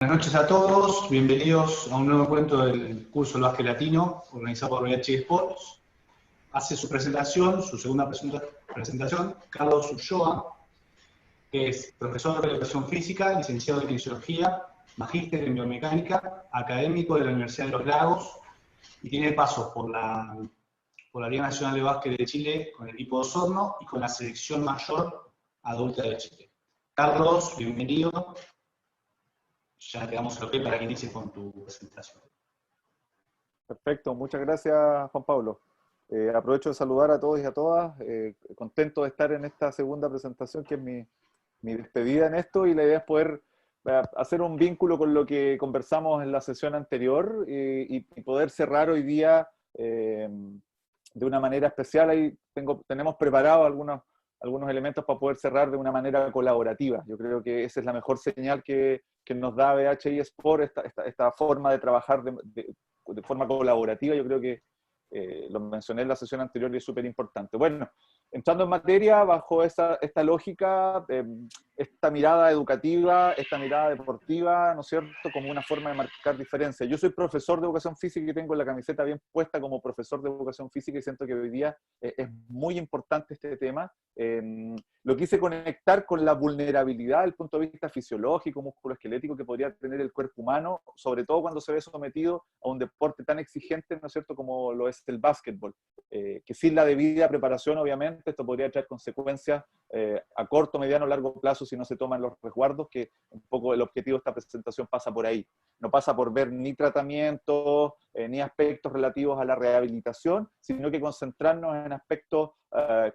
Buenas noches a todos, bienvenidos a un nuevo encuentro del curso del básquet latino, organizado por VH Sports. Hace su presentación, su segunda presentación, Carlos Ulloa, que es profesor de educación física, licenciado en kinesiología, magíster en biomecánica, académico de la Universidad de los Lagos, y tiene pasos por la Liga Nacional de Básquet de Chile con el equipo de Osorno y con la selección mayor adulta de Chile. Carlos, bienvenido. Ya te damos el ok para que inicies con tu presentación. Perfecto, muchas gracias Juan Pablo. Aprovecho de saludar a todos y a todas, contento de estar en esta segunda presentación que es mi despedida en esto, y la idea es poder hacer un vínculo con lo que conversamos en la sesión anterior y poder cerrar hoy día de una manera especial. Ahí tenemos preparados algunos elementos para poder cerrar de una manera colaborativa. Yo creo que esa es la mejor señal que nos da VHI Sport, esta forma de trabajar de forma colaborativa. Yo creo que lo mencioné en la sesión anterior y es súper importante. Bueno, entrando en materia, bajo esta lógica, esta mirada educativa, esta mirada deportiva, ¿no es cierto?, como una forma de marcar diferencia. Yo soy profesor de educación física y tengo la camiseta bien puesta como profesor de educación física, y siento que hoy día es muy importante este tema. Lo quise conectar con la vulnerabilidad desde el punto de vista fisiológico, musculoesquelético que podría tener el cuerpo humano, sobre todo cuando se ve sometido a un deporte tan exigente, ¿no es cierto?, como lo es el básquetbol, que sin la debida preparación, obviamente, esto podría traer consecuencias a corto, mediano, largo plazo si no se toman los resguardos, que un poco el objetivo de esta presentación pasa por ahí. No pasa por ver ni tratamientos, ni aspectos relativos a la rehabilitación, sino que concentrarnos en aspectos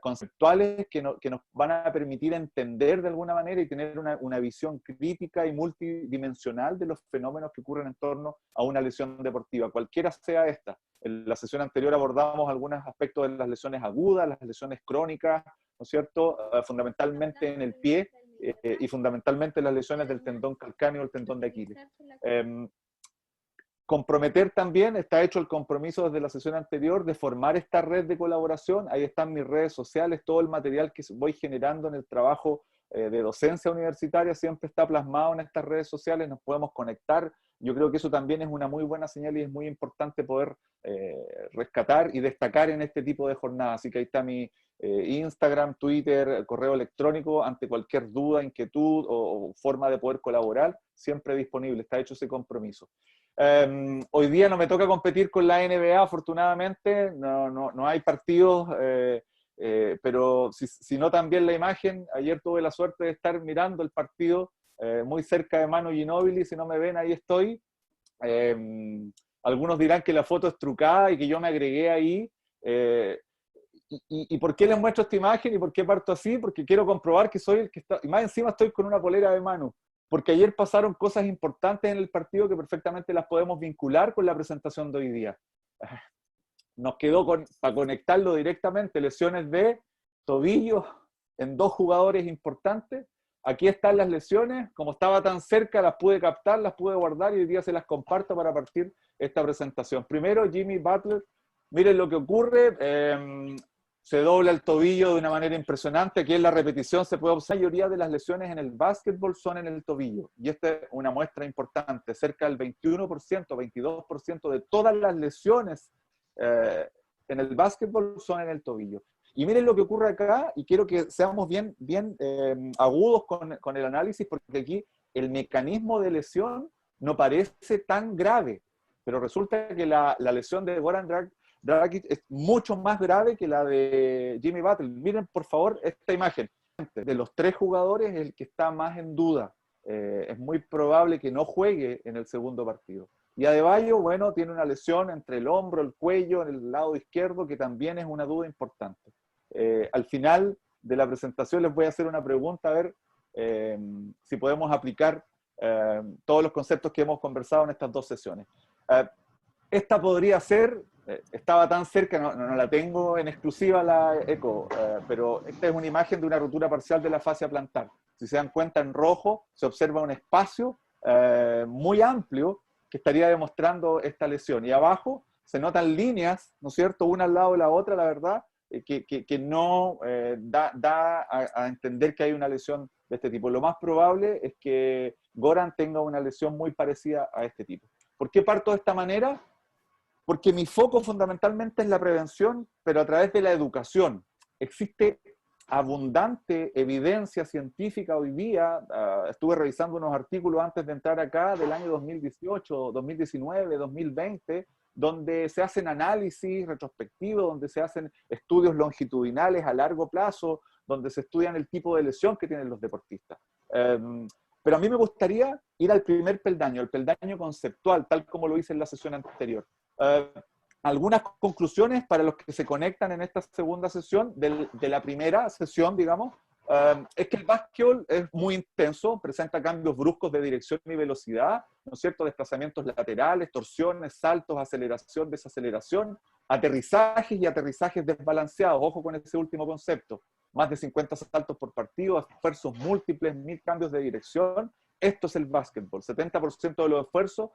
conceptuales que nos van a permitir entender de alguna manera y tener una visión crítica y multidimensional de los fenómenos que ocurren en torno a una lesión deportiva, cualquiera sea esta. En la sesión anterior abordamos algunos aspectos de las lesiones agudas, las lesiones crónicas, ¿no es cierto?, fundamentalmente en el pie y fundamentalmente las lesiones del tendón calcáneo o el tendón de Aquiles. Comprometer también, está hecho el compromiso desde la sesión anterior de formar esta red de colaboración. Ahí están mis redes sociales, todo el material que voy generando en el trabajo de docencia universitaria siempre está plasmado en estas redes sociales, nos podemos conectar. Yo creo que eso también es una muy buena señal y es muy importante poder rescatar y destacar en este tipo de jornadas. Así que ahí está mi Instagram, Twitter, correo electrónico, ante cualquier duda, inquietud o forma de poder colaborar, siempre disponible, está hecho ese compromiso. Hoy día no me toca competir con la NBA, afortunadamente, no hay partidos, pero si no también la imagen, ayer tuve la suerte de estar mirando el partido muy cerca de Manu Ginóbili, si no me ven, ahí estoy. Algunos dirán que la foto es trucada y que yo me agregué ahí. ¿Y por qué les muestro esta imagen y por qué parto así? Porque quiero comprobar que soy el que está, y más encima estoy con una polera de Manu. Porque ayer pasaron cosas importantes en el partido que perfectamente las podemos vincular con la presentación de hoy día. Nos quedó para conectarlo directamente, lesiones de tobillo en dos jugadores importantes. Aquí están las lesiones, como estaba tan cerca las pude captar, las pude guardar y hoy día se las comparto para partir esta presentación. Primero, Jimmy Butler, miren lo que ocurre. Se dobla el tobillo de una manera impresionante. Aquí en la repetición se puede observar que la mayoría de las lesiones en el básquetbol son en el tobillo. Y esta es una muestra importante. Cerca del 21%, 22% de todas las lesiones en el básquetbol son en el tobillo. Y miren lo que ocurre acá, y quiero que seamos bien agudos con el análisis, porque aquí el mecanismo de lesión no parece tan grave. Pero resulta que la lesión de Goran Dragic es mucho más grave que la de Jimmy Butler. Miren, por favor, esta imagen. De los tres jugadores, el que está más en duda. Es muy probable que no juegue en el segundo partido. Y Adebayo, bueno, tiene una lesión entre el hombro, el cuello, en el lado izquierdo, que también es una duda importante. Al final de la presentación les voy a hacer una pregunta, a ver si podemos aplicar todos los conceptos que hemos conversado en estas dos sesiones. Esta podría ser, estaba tan cerca, no la tengo en exclusiva la eco, pero esta es una imagen de una rotura parcial de la fascia plantar. Si se dan cuenta, en rojo se observa un espacio muy amplio que estaría demostrando esta lesión. Y abajo se notan líneas, ¿no es cierto?, una al lado de la otra, la verdad, que no da a entender que hay una lesión de este tipo. Lo más probable es que Goran tenga una lesión muy parecida a este tipo. ¿Por qué parto de esta manera? Porque mi foco fundamentalmente es la prevención, pero a través de la educación. Existe abundante evidencia científica hoy día. Estuve revisando unos artículos antes de entrar acá del año 2018, 2019, 2020, donde se hacen análisis retrospectivos, donde se hacen estudios longitudinales a largo plazo, donde se estudian el tipo de lesión que tienen los deportistas. Pero a mí me gustaría ir al primer peldaño, el peldaño conceptual, tal como lo hice en la sesión anterior. Algunas conclusiones para los que se conectan en esta segunda sesión de la primera sesión, digamos, es que el básquetbol es muy intenso, presenta cambios bruscos de dirección y velocidad, ¿no es cierto? Desplazamientos laterales, torsiones, saltos, aceleración, desaceleración, aterrizajes y aterrizajes desbalanceados. Ojo con ese último concepto. Más de 50 saltos por partido, esfuerzos múltiples, 1000 cambios de dirección. Esto es el básquetbol. 70% de los esfuerzos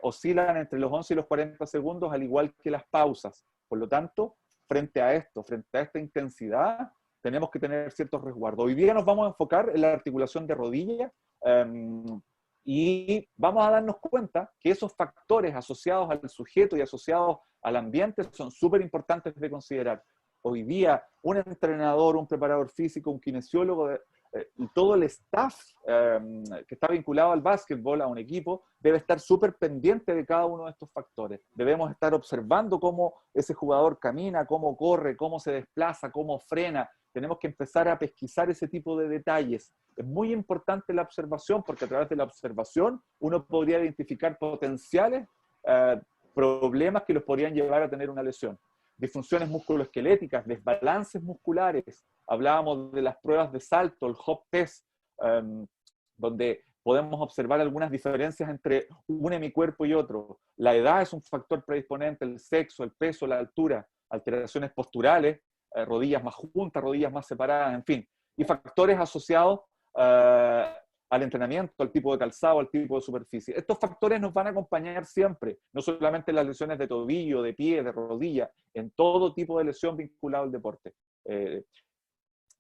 oscilan entre los 11 y los 40 segundos, al igual que las pausas. Por lo tanto, frente a esto, frente a esta intensidad, tenemos que tener ciertos resguardos. Hoy día nos vamos a enfocar en la articulación de rodilla y vamos a darnos cuenta que esos factores asociados al sujeto y asociados al ambiente son súper importantes de considerar. Hoy día, un entrenador, un preparador físico, un kinesiólogo, y todo el staff que está vinculado al básquetbol, a un equipo, debe estar súper pendiente de cada uno de estos factores. Debemos estar observando cómo ese jugador camina, cómo corre, cómo se desplaza, cómo frena. Tenemos que empezar a pesquisar ese tipo de detalles. Es muy importante la observación, porque a través de la observación uno podría identificar potenciales problemas que los podrían llevar a tener una lesión. Disfunciones musculoesqueléticas, desbalances musculares. Hablábamos de las pruebas de salto, el hop test, donde podemos observar algunas diferencias entre un hemicuerpo y otro. La edad es un factor predisponente, el sexo, el peso, la altura, alteraciones posturales, rodillas más juntas, rodillas más separadas, en fin. Y factores asociados al entrenamiento, al tipo de calzado, al tipo de superficie. Estos factores nos van a acompañar siempre, no solamente en las lesiones de tobillo, de pie, de rodilla, en todo tipo de lesión vinculada al deporte.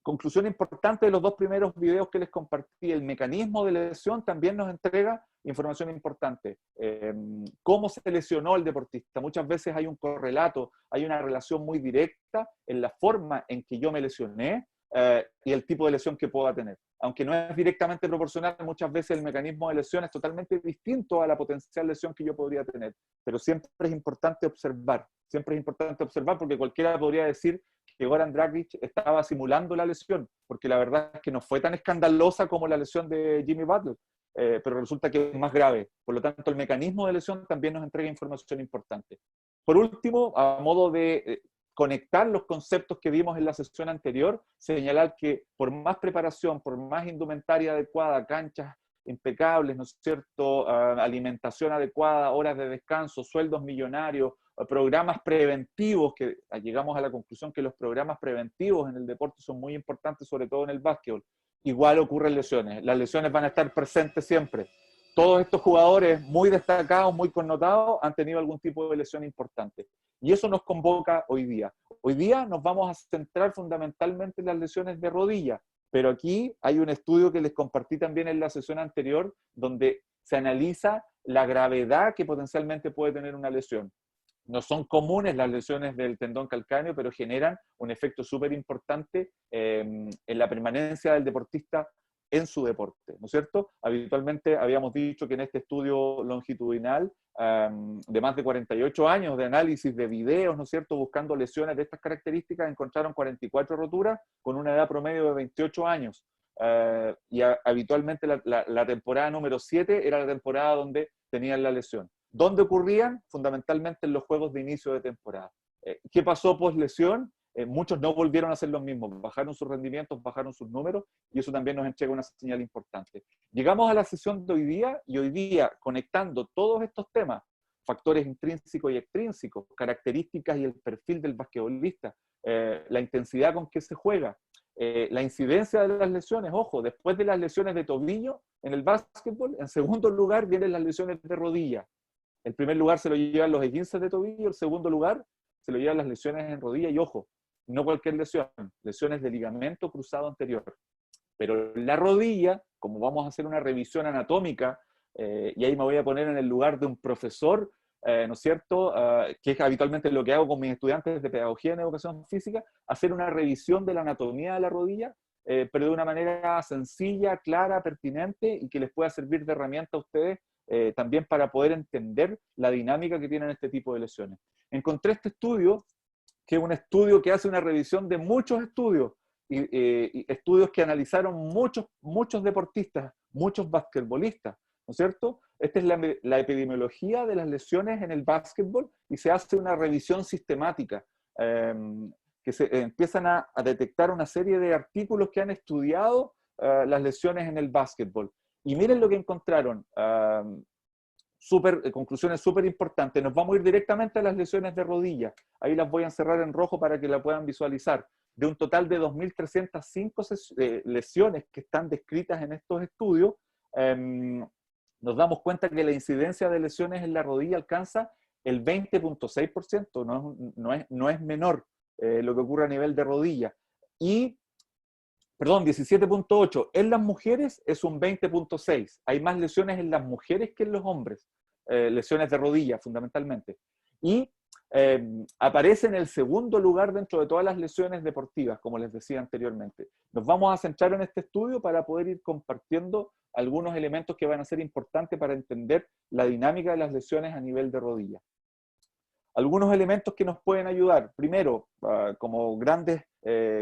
Conclusión importante de los dos primeros videos que les compartí, el mecanismo de lesión también nos entrega información importante. ¿Cómo se lesionó el deportista? Muchas veces hay un correlato, hay una relación muy directa en la forma en que yo me lesioné y el tipo de lesión que pueda tener. Aunque no es directamente proporcional, muchas veces el mecanismo de lesión es totalmente distinto a la potencial lesión que yo podría tener. Pero siempre es importante observar porque cualquiera podría decir que Goran Dragic estaba simulando la lesión, porque la verdad es que no fue tan escandalosa como la lesión de Jimmy Butler, pero resulta que es más grave. Por lo tanto, el mecanismo de lesión también nos entrega información importante. Por último, a modo de conectar los conceptos que vimos en la sesión anterior, señalar que por más preparación, por más indumentaria adecuada, canchas impecables, ¿no es cierto?, alimentación adecuada, horas de descanso, sueldos millonarios, programas preventivos, que llegamos a la conclusión que los programas preventivos en el deporte son muy importantes, sobre todo en el básquetbol. Igual ocurren lesiones, las lesiones van a estar presentes siempre. Todos estos jugadores muy destacados, muy connotados, han tenido algún tipo de lesión importante. Y eso nos convoca hoy día. Hoy día nos vamos a centrar fundamentalmente en las lesiones de rodilla, pero aquí hay un estudio que les compartí también en la sesión anterior, donde se analiza la gravedad que potencialmente puede tener una lesión. No son comunes las lesiones del tendón calcáneo, pero generan un efecto súper importante en la permanencia del deportista en su deporte, ¿no es cierto? Habitualmente habíamos dicho que en este estudio longitudinal de más de 48 años de análisis de videos, ¿no es cierto?, buscando lesiones de estas características, encontraron 44 roturas con una edad promedio de 28 años. Y habitualmente la temporada número 7 era la temporada donde tenían la lesión. ¿Dónde ocurrían? Fundamentalmente en los juegos de inicio de temporada. ¿Qué pasó post lesión? Muchos no volvieron a hacer lo mismo, bajaron sus rendimientos, bajaron sus números, y eso también nos entrega una señal importante. Llegamos a la sesión de hoy día, y hoy día, conectando todos estos temas, factores intrínsecos y extrínsecos, características y el perfil del basquetbolista, la intensidad con que se juega, la incidencia de las lesiones. Ojo, después de las lesiones de tobillo en el básquetbol, en segundo lugar vienen las lesiones de rodilla. El primer lugar se lo llevan los esguinces de tobillo, el segundo lugar se lo llevan las lesiones en rodilla, y ojo, no cualquier lesión, lesiones de ligamento cruzado anterior. Pero la rodilla, como vamos a hacer una revisión anatómica, y ahí me voy a poner en el lugar de un profesor, ¿no es cierto?, que es habitualmente lo que hago con mis estudiantes de pedagogía en educación física, hacer una revisión de la anatomía de la rodilla, pero de una manera sencilla, clara, pertinente, y que les pueda servir de herramienta a ustedes también para poder entender la dinámica que tienen este tipo de lesiones. Encontré este estudio, que es un estudio que hace una revisión de muchos estudios, y estudios que analizaron muchos deportistas, muchos basquetbolistas, ¿no es cierto? Esta es la epidemiología de las lesiones en el básquetbol, y se hace una revisión sistemática, que se empiezan a detectar una serie de artículos que han estudiado las lesiones en el básquetbol. Y miren lo que encontraron, conclusiones súper importantes. Nos vamos a ir directamente a las lesiones de rodilla. Ahí las voy a encerrar en rojo para que la puedan visualizar. De un total de 2.305 lesiones que están descritas en estos estudios, nos damos cuenta que la incidencia de lesiones en la rodilla alcanza el 20.6%, no es menor lo que ocurre a nivel de rodilla. Y, perdón, 17.8%. En las mujeres es un 20.6%. Hay más lesiones en las mujeres que en los hombres, lesiones de rodilla fundamentalmente. Y aparece en el segundo lugar dentro de todas las lesiones deportivas, como les decía anteriormente. Nos vamos a centrar en este estudio para poder ir compartiendo algunos elementos que van a ser importantes para entender la dinámica de las lesiones a nivel de rodilla. Algunos elementos que nos pueden ayudar. Primero, como grandes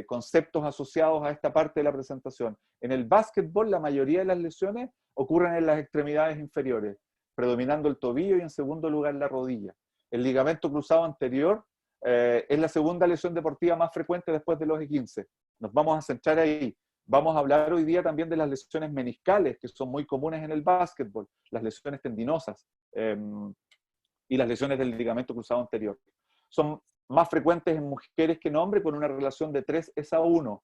conceptos asociados a esta parte de la presentación. En el básquetbol, la mayoría de las lesiones ocurren en las extremidades inferiores, predominando el tobillo y en segundo lugar la rodilla. El ligamento cruzado anterior es la segunda lesión deportiva más frecuente después de los E15. Nos vamos a centrar ahí. Vamos a hablar hoy día también de las lesiones meniscales, que son muy comunes en el básquetbol, las lesiones tendinosas y las lesiones del ligamento cruzado anterior. Son más frecuentes en mujeres que en hombres, con una relación de 3:1.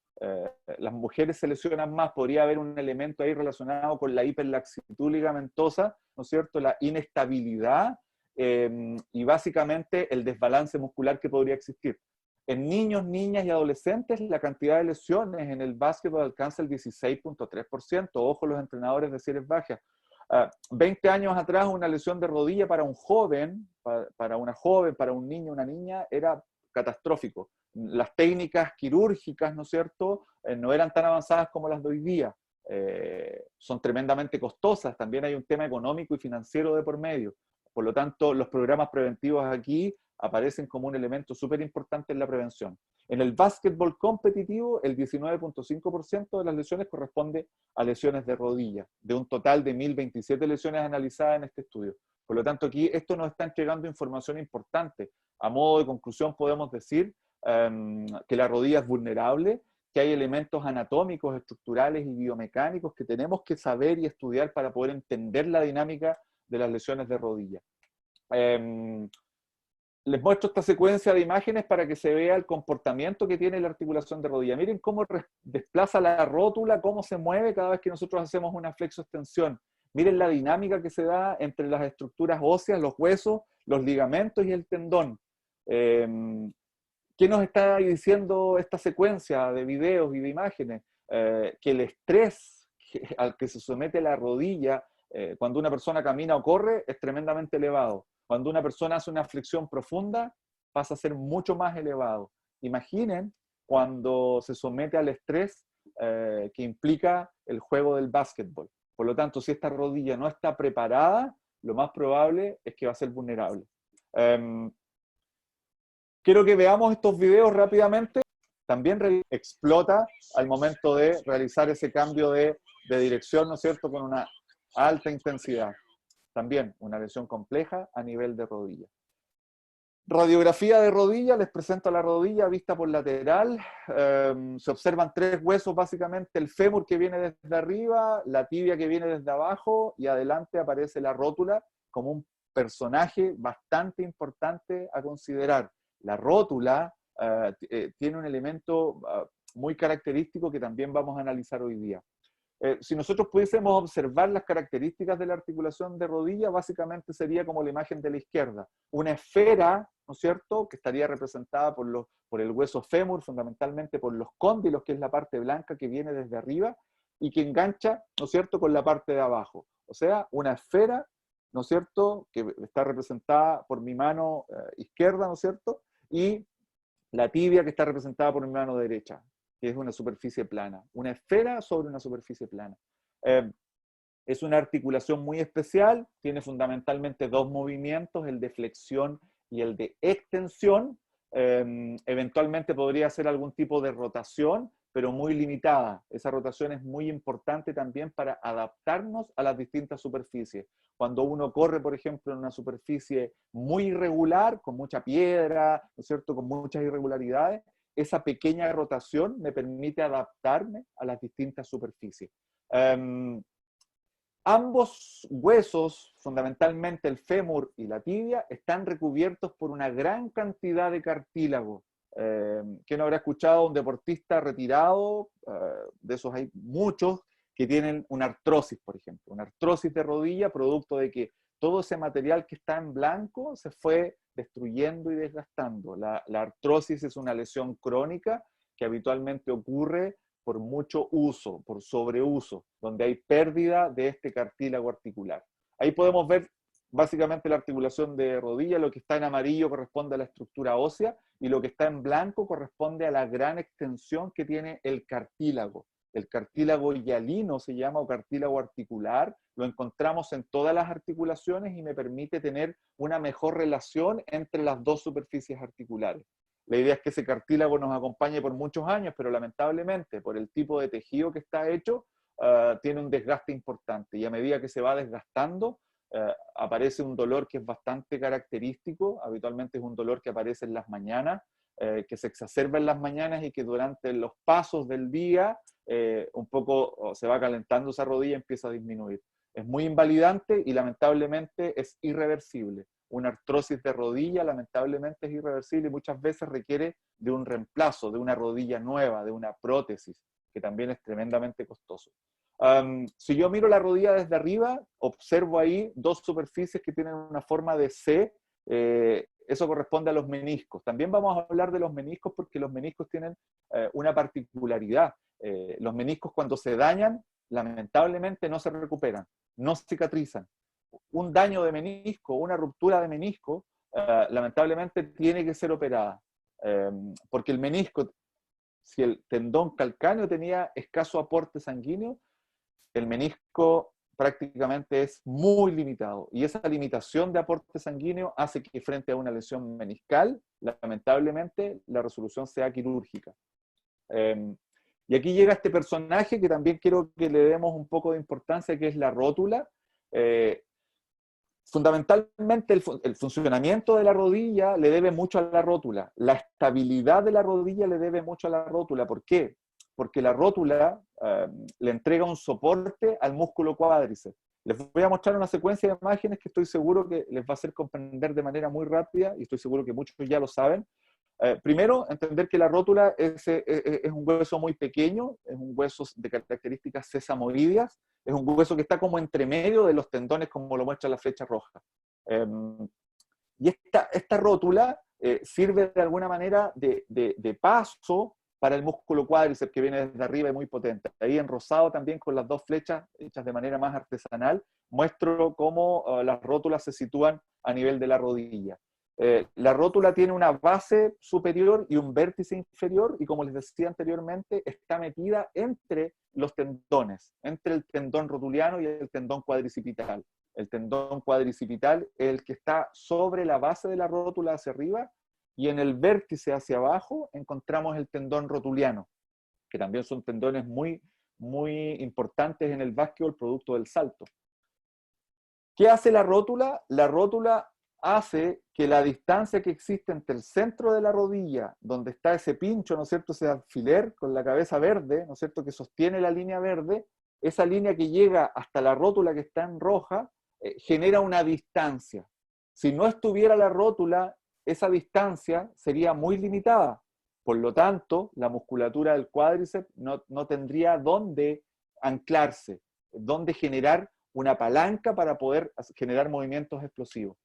Las mujeres se lesionan más, podría haber un elemento ahí relacionado con la hiperlaxitud ligamentosa, ¿no es cierto?, la inestabilidad y básicamente el desbalance muscular que podría existir. En niños, niñas y adolescentes, la cantidad de lesiones en el básquetbol alcanza el 16.3%. Ojo los entrenadores de series bajas. 20 años atrás, una lesión de rodilla para un joven, para una joven, para un niño, una niña, era catastrófico. Las técnicas quirúrgicas, ¿no es cierto?, no eran tan avanzadas como las de hoy día. Son tremendamente costosas. También hay un tema económico y financiero de por medio. Por lo tanto, los programas preventivos aquí aparecen como un elemento súper importante en la prevención. En el básquetbol competitivo, el 19.5% de las lesiones corresponde a lesiones de rodilla, de un total de 1.027 lesiones analizadas en este estudio. Por lo tanto, aquí esto nos está entregando información importante. A modo de conclusión, podemos decir que la rodilla es vulnerable, que hay elementos anatómicos, estructurales y biomecánicos que tenemos que saber y estudiar para poder entender la dinámica de las lesiones de rodilla. Les muestro esta secuencia de imágenes para que se vea el comportamiento que tiene la articulación de rodilla. Miren cómo desplaza la rótula, cómo se mueve cada vez que nosotros hacemos una flexoextensión. Miren la dinámica que se da entre las estructuras óseas, los huesos, los ligamentos y el tendón. ¿Qué nos está diciendo esta secuencia de videos y de imágenes? Que el estrés al que se somete la rodilla cuando una persona camina o corre es tremendamente elevado. Cuando una persona hace una flexión profunda, pasa a ser mucho más elevado. Imaginen cuando se somete al estrés que implica el juego del básquetbol. Por lo tanto, si esta rodilla no está preparada, lo más probable es que va a ser vulnerable. Quiero que veamos estos videos rápidamente. También explota al momento de realizar ese cambio de dirección, ¿no es cierto?, con una alta intensidad. También una lesión compleja a nivel de rodilla. Radiografía de rodilla, les presento la rodilla vista por lateral. Se observan 3 huesos básicamente, el fémur que viene desde arriba, la tibia que viene desde abajo, y adelante aparece la rótula como un personaje bastante importante a considerar. La rótula tiene un elemento muy característico que también vamos a analizar hoy día. Si nosotros pudiésemos observar las características de la articulación de rodilla, básicamente sería como la imagen de la izquierda. Una esfera, ¿no es cierto?, que estaría representada por el hueso fémur, fundamentalmente por los cóndilos, que es la parte blanca que viene desde arriba, y que engancha, ¿no es cierto?, con la parte de abajo. O sea, una esfera, ¿no es cierto?, que está representada por mi mano izquierda, ¿no es cierto?, y la tibia que está representada por mi mano derecha, que es una superficie plana. Una esfera sobre una superficie plana. Es una articulación muy especial, tiene fundamentalmente dos movimientos, el de flexión y el de extensión. Eventualmente podría hacer algún tipo de rotación, pero muy limitada. Esa rotación es muy importante también para adaptarnos a las distintas superficies. Cuando uno corre, por ejemplo, en una superficie muy irregular, con mucha piedra, ¿no es cierto?, con muchas irregularidades, esa pequeña rotación me permite adaptarme a las distintas superficies. Ambos huesos, fundamentalmente el fémur y la tibia, están recubiertos por una gran cantidad de cartílago. ¿Quién habrá escuchado a un deportista retirado? De esos hay muchos que tienen una artrosis, por ejemplo. Una artrosis de rodilla, producto de que todo ese material que está en blanco se fue destruyendo y desgastando. La artrosis es una lesión crónica que habitualmente ocurre por mucho uso, por sobreuso, donde hay pérdida de este cartílago articular. Ahí podemos ver básicamente la articulación de rodilla. Lo que está en amarillo corresponde a la estructura ósea y lo que está en blanco corresponde a la gran extensión que tiene el cartílago. El cartílago hialino se llama, o cartílago articular. Lo encontramos en todas las articulaciones y me permite tener una mejor relación entre las dos superficies articulares. La idea es que ese cartílago nos acompañe por muchos años, pero lamentablemente, por el tipo de tejido que está hecho, tiene un desgaste importante. Y a medida que se va desgastando, aparece un dolor que es bastante característico. Habitualmente es un dolor que aparece en las mañanas, que se exacerba en las mañanas y que durante los pasos del día un poco se va calentando esa rodilla y empieza a disminuir. Es muy invalidante y lamentablemente es irreversible. Una artrosis de rodilla lamentablemente es irreversible y muchas veces requiere de un reemplazo, de una rodilla nueva, de una prótesis, que también es tremendamente costoso. Si yo miro la rodilla desde arriba, observo ahí dos superficies que tienen una forma de C. Eso corresponde a los meniscos. También vamos a hablar de los meniscos porque los meniscos tienen una particularidad. Los meniscos, cuando se dañan, lamentablemente no se recuperan, no cicatrizan. Un daño de menisco, una ruptura de menisco, lamentablemente tiene que ser operada. Porque el menisco, si el tendón calcáneo tenía escaso aporte sanguíneo, el menisco prácticamente es muy limitado. Y esa limitación de aporte sanguíneo hace que frente a una lesión meniscal, lamentablemente, la resolución sea quirúrgica. Y aquí llega este personaje que también quiero que le demos un poco de importancia, que es la rótula. Fundamentalmente el funcionamiento de la rodilla le debe mucho a la rótula. La estabilidad de la rodilla le debe mucho a la rótula. ¿Por qué? Porque la rótula le entrega un soporte al músculo cuádriceps. Les voy a mostrar una secuencia de imágenes que estoy seguro que les va a hacer comprender de manera muy rápida, y estoy seguro que muchos ya lo saben. Primero, entender que la rótula es un hueso muy pequeño, es un hueso de características sesamoideas, es un hueso que está como entre medio de los tendones, como lo muestra la flecha roja. Y esta rótula sirve de alguna manera de paso para el músculo cuádriceps que viene desde arriba y muy potente. Ahí en rosado también con las dos flechas hechas de manera más artesanal, muestro cómo las rótulas se sitúan a nivel de la rodilla. La rótula tiene una base superior y un vértice inferior, y como les decía anteriormente, está metida entre los tendones, entre el tendón rotuliano y el tendón cuadricipital. El tendón cuadricipital es el que está sobre la base de la rótula hacia arriba, y en el vértice hacia abajo encontramos el tendón rotuliano, que también son tendones muy, muy importantes en el básquetbol, producto del salto. ¿Qué hace la rótula? La rótula hace que la distancia que existe entre el centro de la rodilla, donde está ese pincho, ¿no es cierto?, ese alfiler con la cabeza verde, ¿no es cierto?, que sostiene la línea verde, esa línea que llega hasta la rótula que está en roja, genera una distancia. Si no estuviera la rótula, esa distancia sería muy limitada. Por lo tanto, la musculatura del cuádriceps no tendría dónde anclarse, dónde generar una palanca para poder generar movimientos explosivos.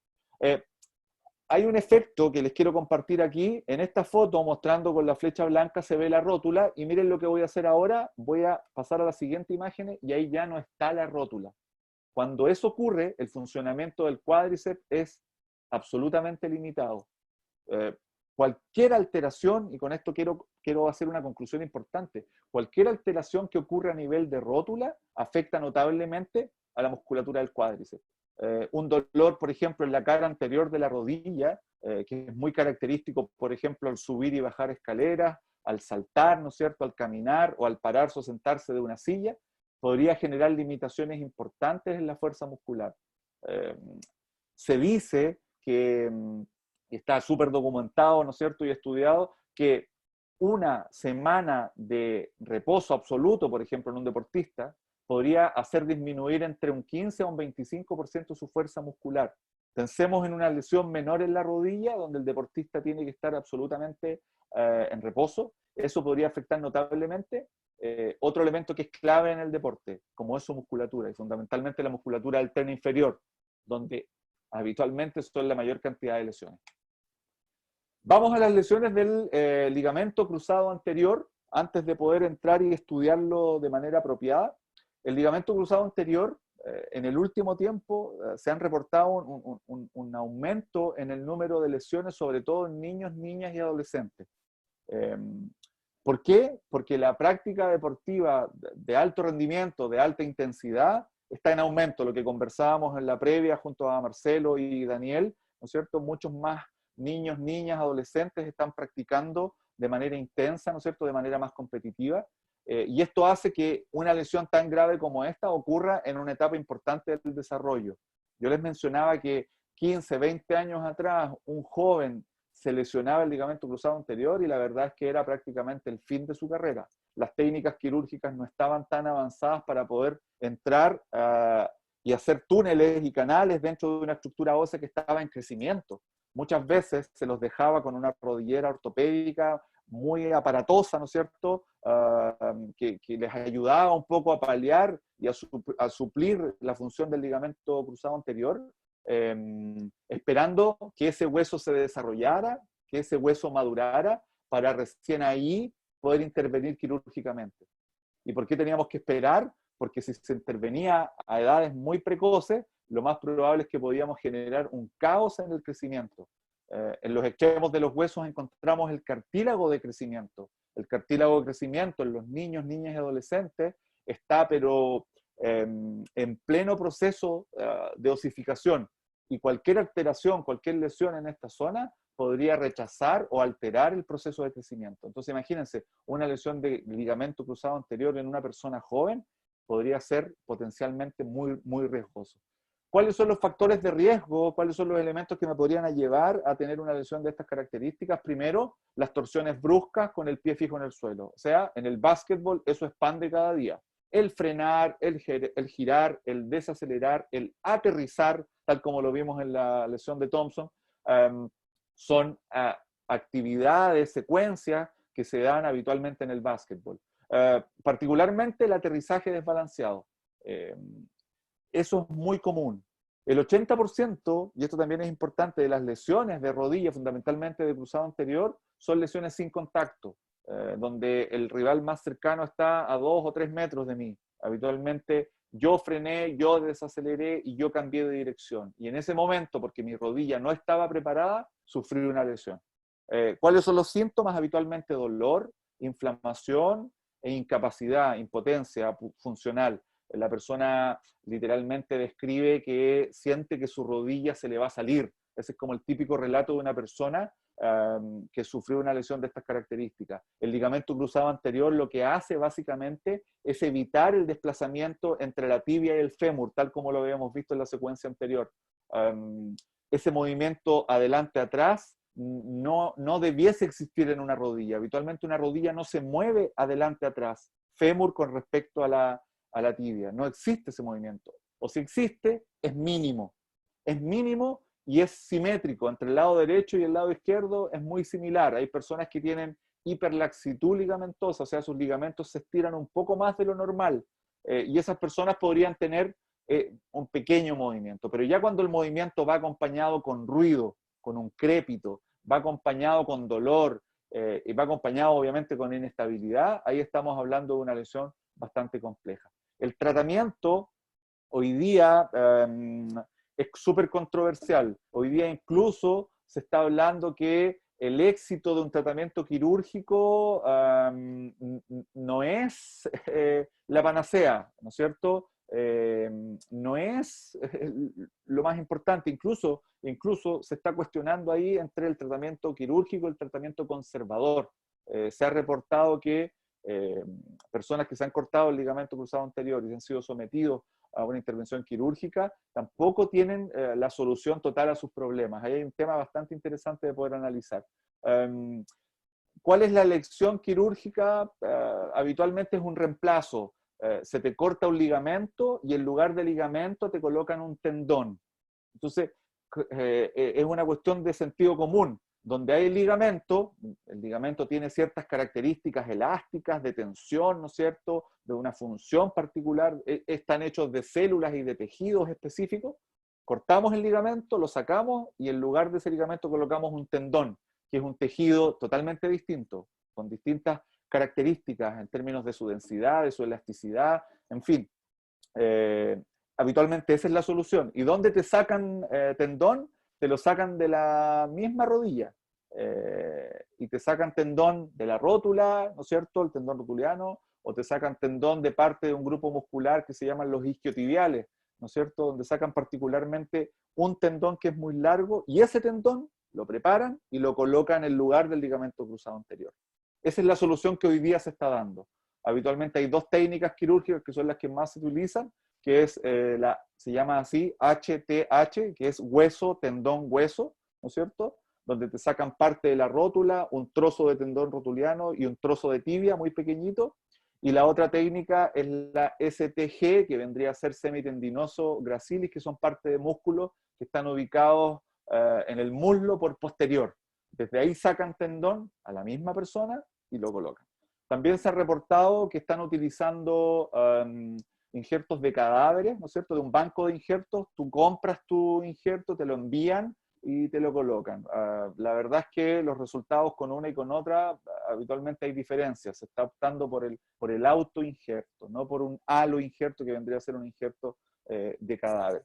hay un efecto que les quiero compartir aquí. En esta foto, mostrando con la flecha blanca, se ve la rótula, y miren lo que voy a hacer ahora. Voy a pasar a la siguiente imagen, y ahí ya no está la rótula. Cuando eso ocurre, el funcionamiento del cuádriceps es absolutamente limitado. Cualquier alteración, y con esto quiero hacer una conclusión importante, cualquier alteración que ocurra a nivel de rótula afecta notablemente a la musculatura del cuádriceps. Un dolor, por ejemplo, en la cara anterior de la rodilla, que es muy característico, por ejemplo, al subir y bajar escaleras, al saltar, ¿no es cierto?, al caminar o al pararse o sentarse de una silla, podría generar limitaciones importantes en la fuerza muscular. Se dice que, y está súper documentado, ¿no es cierto?, y estudiado, que una semana de reposo absoluto, por ejemplo, en un deportista, podría hacer disminuir entre un 15 a un 25% su fuerza muscular. Pensemos en una lesión menor en la rodilla, donde el deportista tiene que estar absolutamente en reposo. Eso podría afectar notablemente otro elemento que es clave en el deporte, como es su musculatura, y fundamentalmente la musculatura del tren inferior, donde habitualmente son la mayor cantidad de lesiones. Vamos a las lesiones del ligamento cruzado anterior, antes de poder entrar y estudiarlo de manera apropiada. El ligamento cruzado anterior, en el último tiempo, se han reportado un aumento en el número de lesiones, sobre todo en niños, niñas y adolescentes. ¿Por qué? Porque la práctica deportiva de alto rendimiento, de alta intensidad, está en aumento. Lo que conversábamos en la previa junto a Marcelo y Daniel, ¿no es cierto? Muchos más niños, niñas, adolescentes están practicando de manera intensa, ¿no es cierto?, de manera más competitiva. Y esto hace que una lesión tan grave como esta ocurra en una etapa importante del desarrollo. Yo les mencionaba que 15, 20 años atrás, un joven se lesionaba el ligamento cruzado anterior y la verdad es que era prácticamente el fin de su carrera. Las técnicas quirúrgicas no estaban tan avanzadas para poder entrar y hacer túneles y canales dentro de una estructura ósea que estaba en crecimiento. Muchas veces se los dejaba con una rodillera ortopédica muy aparatosa, ¿no es cierto?, que les ayudaba un poco a paliar y a suplir la función del ligamento cruzado anterior, esperando que ese hueso se desarrollara, que ese hueso madurara, para recién ahí poder intervenir quirúrgicamente. ¿Y por qué teníamos que esperar? Porque si se intervenía a edades muy precoces, lo más probable es que podíamos generar un caos en el crecimiento. En los extremos de los huesos encontramos el cartílago de crecimiento. El cartílago de crecimiento en los niños, niñas y adolescentes está pero en pleno proceso de osificación, y cualquier alteración, cualquier lesión en esta zona podría rechazar o alterar el proceso de crecimiento. Entonces imagínense, una lesión de ligamento cruzado anterior en una persona joven podría ser potencialmente muy, muy riesgoso. ¿Cuáles son los factores de riesgo? ¿Cuáles son los elementos que me podrían llevar a tener una lesión de estas características? Primero, las torsiones bruscas con el pie fijo en el suelo. O sea, en el básquetbol eso expande cada día. El frenar, el girar, el desacelerar, el aterrizar, tal como lo vimos en la lesión de Thompson, son actividades, secuencias que se dan habitualmente en el básquetbol. Particularmente el aterrizaje desbalanceado. Eso es muy común. El 80%, y esto también es importante, de las lesiones de rodilla, fundamentalmente de cruzado anterior, son lesiones sin contacto, donde el rival más cercano está a 2 o 3 metros de mí. Habitualmente yo frené, yo desaceleré y yo cambié de dirección. Y en ese momento, porque mi rodilla no estaba preparada, sufrí una lesión. ¿Cuáles son los síntomas? Habitualmente dolor, inflamación e incapacidad, impotencia funcional. La persona literalmente describe que siente que su rodilla se le va a salir. Ese es como el típico relato de una persona que sufrió una lesión de estas características. El ligamento cruzado anterior lo que hace básicamente es evitar el desplazamiento entre la tibia y el fémur, tal como lo habíamos visto en la secuencia anterior. Ese movimiento adelante-atrás no debiese existir en una rodilla. Habitualmente una rodilla no se mueve adelante-atrás, fémur con respecto a la tibia. No existe ese movimiento. O si existe, es mínimo. Es mínimo y es simétrico. Entre el lado derecho y el lado izquierdo es muy similar. Hay personas que tienen hiperlaxitud ligamentosa, o sea, sus ligamentos se estiran un poco más de lo normal. Y esas personas podrían tener un pequeño movimiento. Pero ya cuando el movimiento va acompañado con ruido, con un crépito, va acompañado con dolor y va acompañado obviamente con inestabilidad, ahí estamos hablando de una lesión bastante compleja. El tratamiento hoy día es súper controversial. Hoy día incluso se está hablando que el éxito de un tratamiento quirúrgico no es la panacea, ¿no es cierto? No es lo más importante. Incluso se está cuestionando ahí entre el tratamiento quirúrgico y el tratamiento conservador. Se ha reportado que personas que se han cortado el ligamento cruzado anterior y han sido sometidos a una intervención quirúrgica, tampoco tienen la solución total a sus problemas. Ahí hay un tema bastante interesante de poder analizar. ¿Cuál es la elección quirúrgica? Habitualmente es un reemplazo. Se te corta un ligamento y en lugar de ligamento te colocan un tendón. Entonces, es una cuestión de sentido común. Donde hay el ligamento tiene ciertas características elásticas, de tensión, ¿no es cierto?, de una función particular, están hechos de células y de tejidos específicos. Cortamos el ligamento, lo sacamos y en lugar de ese ligamento colocamos un tendón, que es un tejido totalmente distinto, con distintas características en términos de su densidad, de su elasticidad, en fin. Habitualmente esa es la solución. ¿Y dónde te sacan tendón? Te lo sacan de la misma rodilla y te sacan tendón de la rótula, ¿no es cierto?, el tendón rotuliano, o te sacan tendón de parte de un grupo muscular que se llaman los isquiotibiales, ¿no es cierto?, donde sacan particularmente un tendón que es muy largo y ese tendón lo preparan y lo colocan en lugar del ligamento cruzado anterior. Esa es la solución que hoy día se está dando. Habitualmente hay dos técnicas quirúrgicas que son las que más se utilizan, que es se llama así HTH, que es hueso, tendón, hueso, ¿no es cierto?, donde te sacan parte de la rótula, un trozo de tendón rotuliano y un trozo de tibia muy pequeñito. Y la otra técnica es la STG, que vendría a ser semitendinoso gracilis, que son parte de músculos que están ubicados en el muslo por posterior. Desde ahí sacan tendón a la misma persona y lo colocan. También se ha reportado que están utilizando injertos de cadáveres, ¿no es cierto?, de un banco de injertos. Tú compras tu injerto, te lo envían y te lo colocan. La verdad es que los resultados con una y con otra, habitualmente hay diferencias. Se está optando por el autoinjerto, no por un aloinjerto que vendría a ser un injerto de cadáver.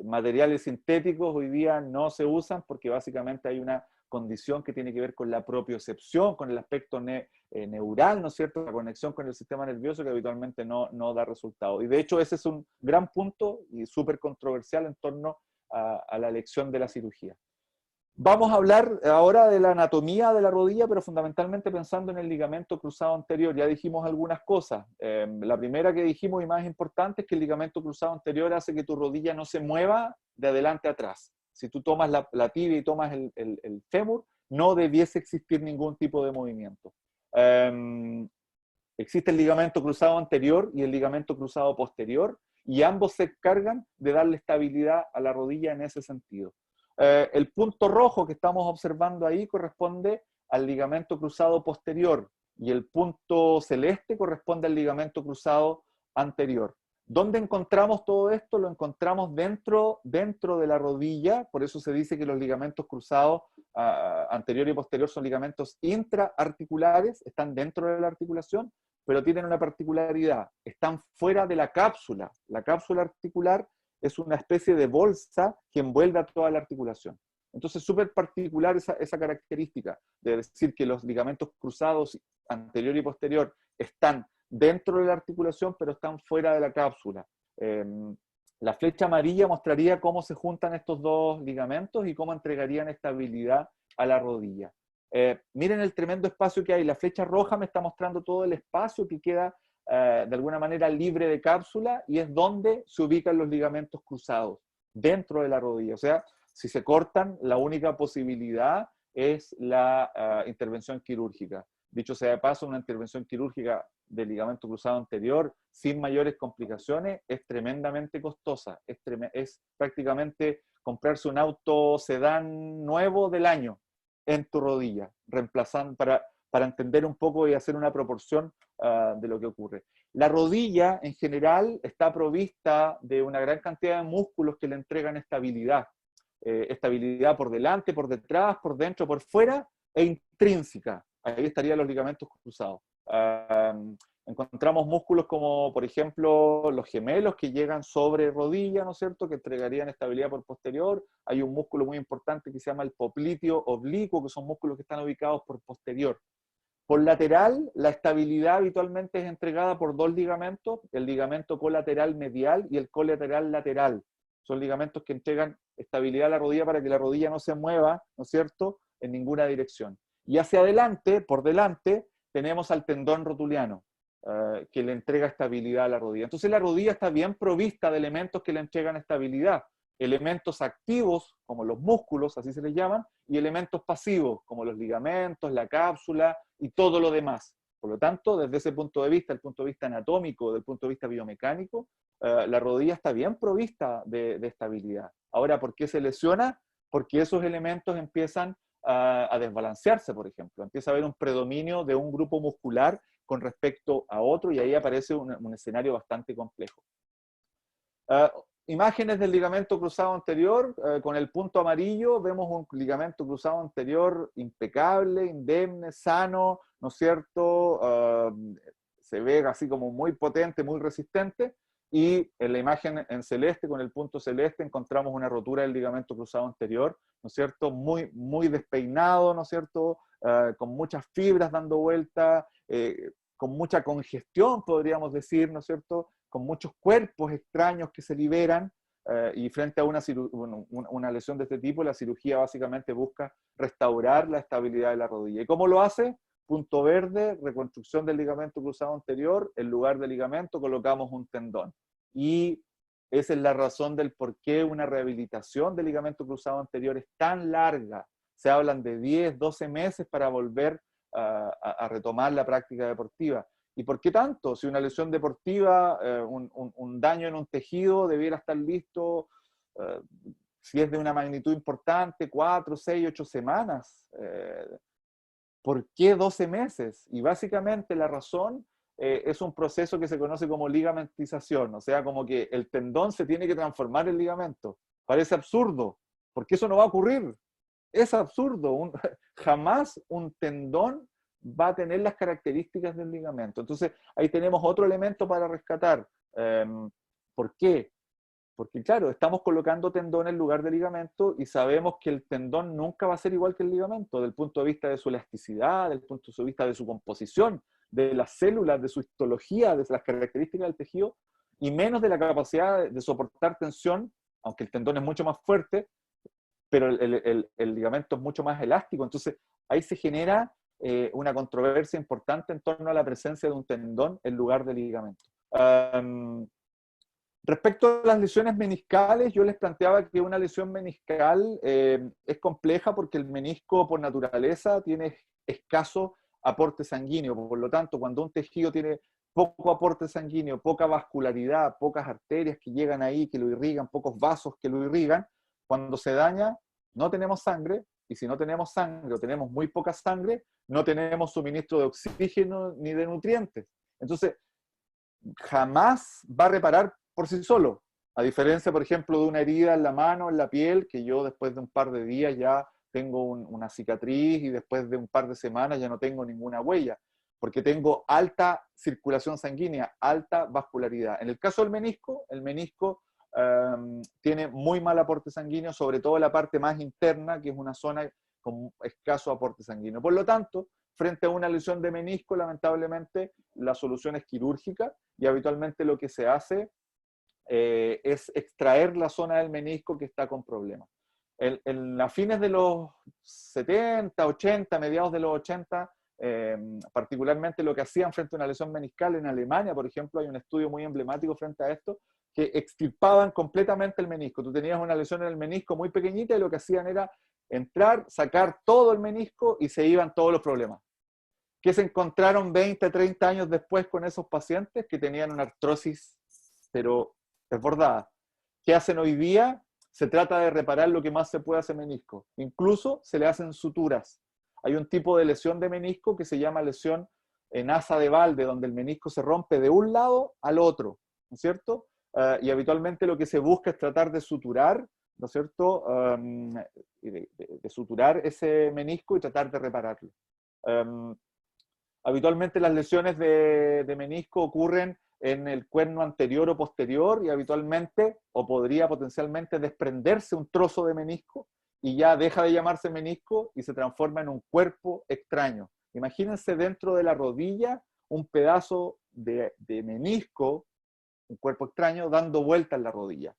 Materiales sintéticos hoy día no se usan porque básicamente hay una condición que tiene que ver con la propiocepción, con el aspecto neural, ¿no es cierto?, la conexión con el sistema nervioso, que habitualmente no da resultado. Y de hecho ese es un gran punto y súper controversial en torno a la elección de la cirugía. Vamos a hablar ahora de la anatomía de la rodilla, pero fundamentalmente pensando en el ligamento cruzado anterior. Ya dijimos algunas cosas. La primera que dijimos y más importante es que el ligamento cruzado anterior hace que tu rodilla no se mueva de adelante a atrás. Si tú tomas la tibia y tomas el fémur, no debiese existir ningún tipo de movimiento. Existe el ligamento cruzado anterior y el ligamento cruzado posterior, y ambos se encargan de darle estabilidad a la rodilla en ese sentido. El punto rojo que estamos observando ahí corresponde al ligamento cruzado posterior y el punto celeste corresponde al ligamento cruzado anterior. ¿Dónde encontramos todo esto? Lo encontramos dentro de la rodilla, por eso se dice que los ligamentos cruzados anterior y posterior son ligamentos intraarticulares, están dentro de la articulación, pero tienen una particularidad, están fuera de la cápsula. La cápsula articular es una especie de bolsa que envuelve a toda la articulación. Entonces, súper particular esa característica de decir que los ligamentos cruzados anterior y posterior están dentro de la articulación, pero están fuera de la cápsula. La flecha amarilla mostraría cómo se juntan estos dos ligamentos y cómo entregarían estabilidad a la rodilla. Miren el tremendo espacio que hay. La flecha roja me está mostrando todo el espacio que queda de alguna manera libre de cápsula, y es donde se ubican los ligamentos cruzados, dentro de la rodilla. O sea, si se cortan, la única posibilidad es la intervención quirúrgica. Dicho sea de paso, una intervención quirúrgica del ligamento cruzado anterior sin mayores complicaciones es tremendamente costosa. Es prácticamente comprarse un auto sedán nuevo del año en tu rodilla, reemplazando para entender un poco y hacer una proporción de lo que ocurre. La rodilla, en general, está provista de una gran cantidad de músculos que le entregan estabilidad. estabilidad por delante, por detrás, por dentro, por fuera, e intrínseca. Ahí estarían los ligamentos cruzados. Encontramos músculos como, por ejemplo, los gemelos que llegan sobre rodilla, ¿no es cierto?, que entregarían estabilidad por posterior. Hay un músculo muy importante que se llama el popliteo oblicuo, que son músculos que están ubicados por posterior. Por lateral, la estabilidad habitualmente es entregada por dos ligamentos, el ligamento colateral medial y el colateral lateral. Son ligamentos que entregan estabilidad a la rodilla para que la rodilla no se mueva, ¿no es cierto?, en ninguna dirección. Y hacia adelante, por delante, tenemos al tendón rotuliano, que le entrega estabilidad a la rodilla. Entonces la rodilla está bien provista de elementos que le entregan estabilidad. Elementos activos, como los músculos, así se les llaman, y elementos pasivos, como los ligamentos, la cápsula y todo lo demás. Por lo tanto, desde ese punto de vista, el punto de vista anatómico, del punto de vista biomecánico, la rodilla está bien provista de estabilidad. Ahora, ¿por qué se lesiona? Porque esos elementos empiezan a desbalancearse, por ejemplo. Empieza a haber un predominio de un grupo muscular con respecto a otro, y ahí aparece un escenario bastante complejo. Imágenes del ligamento cruzado anterior, con el punto amarillo vemos un ligamento cruzado anterior impecable, indemne, sano, ¿no es cierto? Se ve así como muy potente, muy resistente, y en la imagen en celeste, con el punto celeste, encontramos una rotura del ligamento cruzado anterior, ¿no es cierto? Muy, muy despeinado, ¿no es cierto? Con muchas fibras dando vuelta, con mucha congestión, podríamos decir, ¿no es cierto?, con muchos cuerpos extraños que se liberan, y frente a una lesión de este tipo, la cirugía básicamente busca restaurar la estabilidad de la rodilla. ¿Y cómo lo hace? Punto verde, reconstrucción del ligamento cruzado anterior, en lugar del ligamento colocamos un tendón. Y esa es la razón del por qué una rehabilitación del ligamento cruzado anterior es tan larga. Se hablan de 10, 12 meses para volver a retomar la práctica deportiva. ¿Y por qué tanto? Si una lesión deportiva, un daño en un tejido debiera estar listo, si es de una magnitud importante, 4, 6, 8 semanas. ¿Por qué 12 meses? Y básicamente la razón es un proceso que se conoce como ligamentización, o sea, como que el tendón se tiene que transformar en ligamento. Parece absurdo, porque eso no va a ocurrir. Es absurdo. Jamás un tendón va a tener las características del ligamento. Entonces, ahí tenemos otro elemento para rescatar. ¿Por qué? Porque, claro, estamos colocando tendón en lugar de ligamento y sabemos que el tendón nunca va a ser igual que el ligamento, desde el punto de vista de su elasticidad, desde el punto de vista de su composición, de las células, de su histología, de las características del tejido, y menos de la capacidad de soportar tensión, aunque el tendón es mucho más fuerte, pero el ligamento es mucho más elástico. Entonces, ahí se genera una controversia importante en torno a la presencia de un tendón en lugar de ligamento. Respecto a las lesiones meniscales, yo les planteaba que una lesión meniscal es compleja porque el menisco por naturaleza tiene escaso aporte sanguíneo. Por lo tanto, cuando un tejido tiene poco aporte sanguíneo, poca vascularidad, pocas arterias que llegan ahí, que lo irrigan, pocos vasos que lo irrigan, cuando se daña, no tenemos sangre, y si no tenemos sangre o tenemos muy poca sangre, no tenemos suministro de oxígeno ni de nutrientes. Entonces, jamás va a reparar por sí solo. A diferencia, por ejemplo, de una herida en la mano, en la piel, que yo después de un par de días ya tengo una cicatriz y después de un par de semanas ya no tengo ninguna huella, porque tengo alta circulación sanguínea, alta vascularidad. En el caso del menisco, el menisco tiene muy mal aporte sanguíneo, sobre todo la parte más interna, que es una zona con escaso aporte sanguíneo. Por lo tanto, frente a una lesión de menisco, lamentablemente, la solución es quirúrgica, y habitualmente lo que se hace es extraer la zona del menisco que está con problemas. A fines de los 70, 80, mediados de los 80, particularmente lo que hacían frente a una lesión meniscal en Alemania, por ejemplo, hay un estudio muy emblemático frente a esto, que extirpaban completamente el menisco. Tú tenías una lesión en el menisco muy pequeñita y lo que hacían era entrar, sacar todo el menisco y se iban todos los problemas. ¿Qué se encontraron 20, 30 años después con esos pacientes? Que tenían una artrosis, pero desbordada. ¿Qué hacen hoy día? Se trata de reparar lo que más se puede hacer menisco. Incluso se le hacen suturas. Hay un tipo de lesión de menisco que se llama lesión en asa de Valde, donde el menisco se rompe de un lado al otro, ¿no es cierto? Y habitualmente lo que se busca es tratar de suturar ¿no es cierto?, de suturar ese menisco y tratar de repararlo. Habitualmente las lesiones de menisco ocurren en el cuerno anterior o posterior y habitualmente, o podría potencialmente desprenderse un trozo de menisco y ya deja de llamarse menisco y se transforma en un cuerpo extraño. Imagínense dentro de la rodilla un pedazo de menisco, un cuerpo extraño, dando vuelta en la rodilla.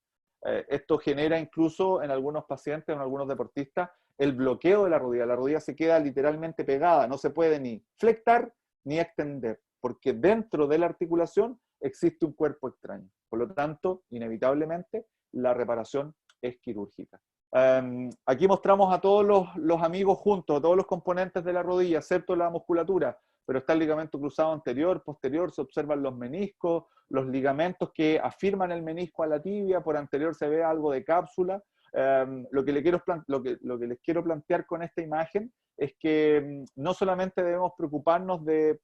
Esto genera incluso en algunos pacientes, en algunos deportistas, el bloqueo de la rodilla. La rodilla se queda literalmente pegada, no se puede ni flectar ni extender, porque dentro de la articulación existe un cuerpo extraño. Por lo tanto, inevitablemente, la reparación es quirúrgica. Aquí mostramos a todos los amigos juntos, a todos los componentes de la rodilla, excepto la musculatura, pero está el ligamento cruzado anterior, posterior, se observan los meniscos, los ligamentos que afirman el menisco a la tibia, por anterior se ve algo de cápsula. Lo que les quiero plantear con esta imagen es que no solamente debemos preocuparnos de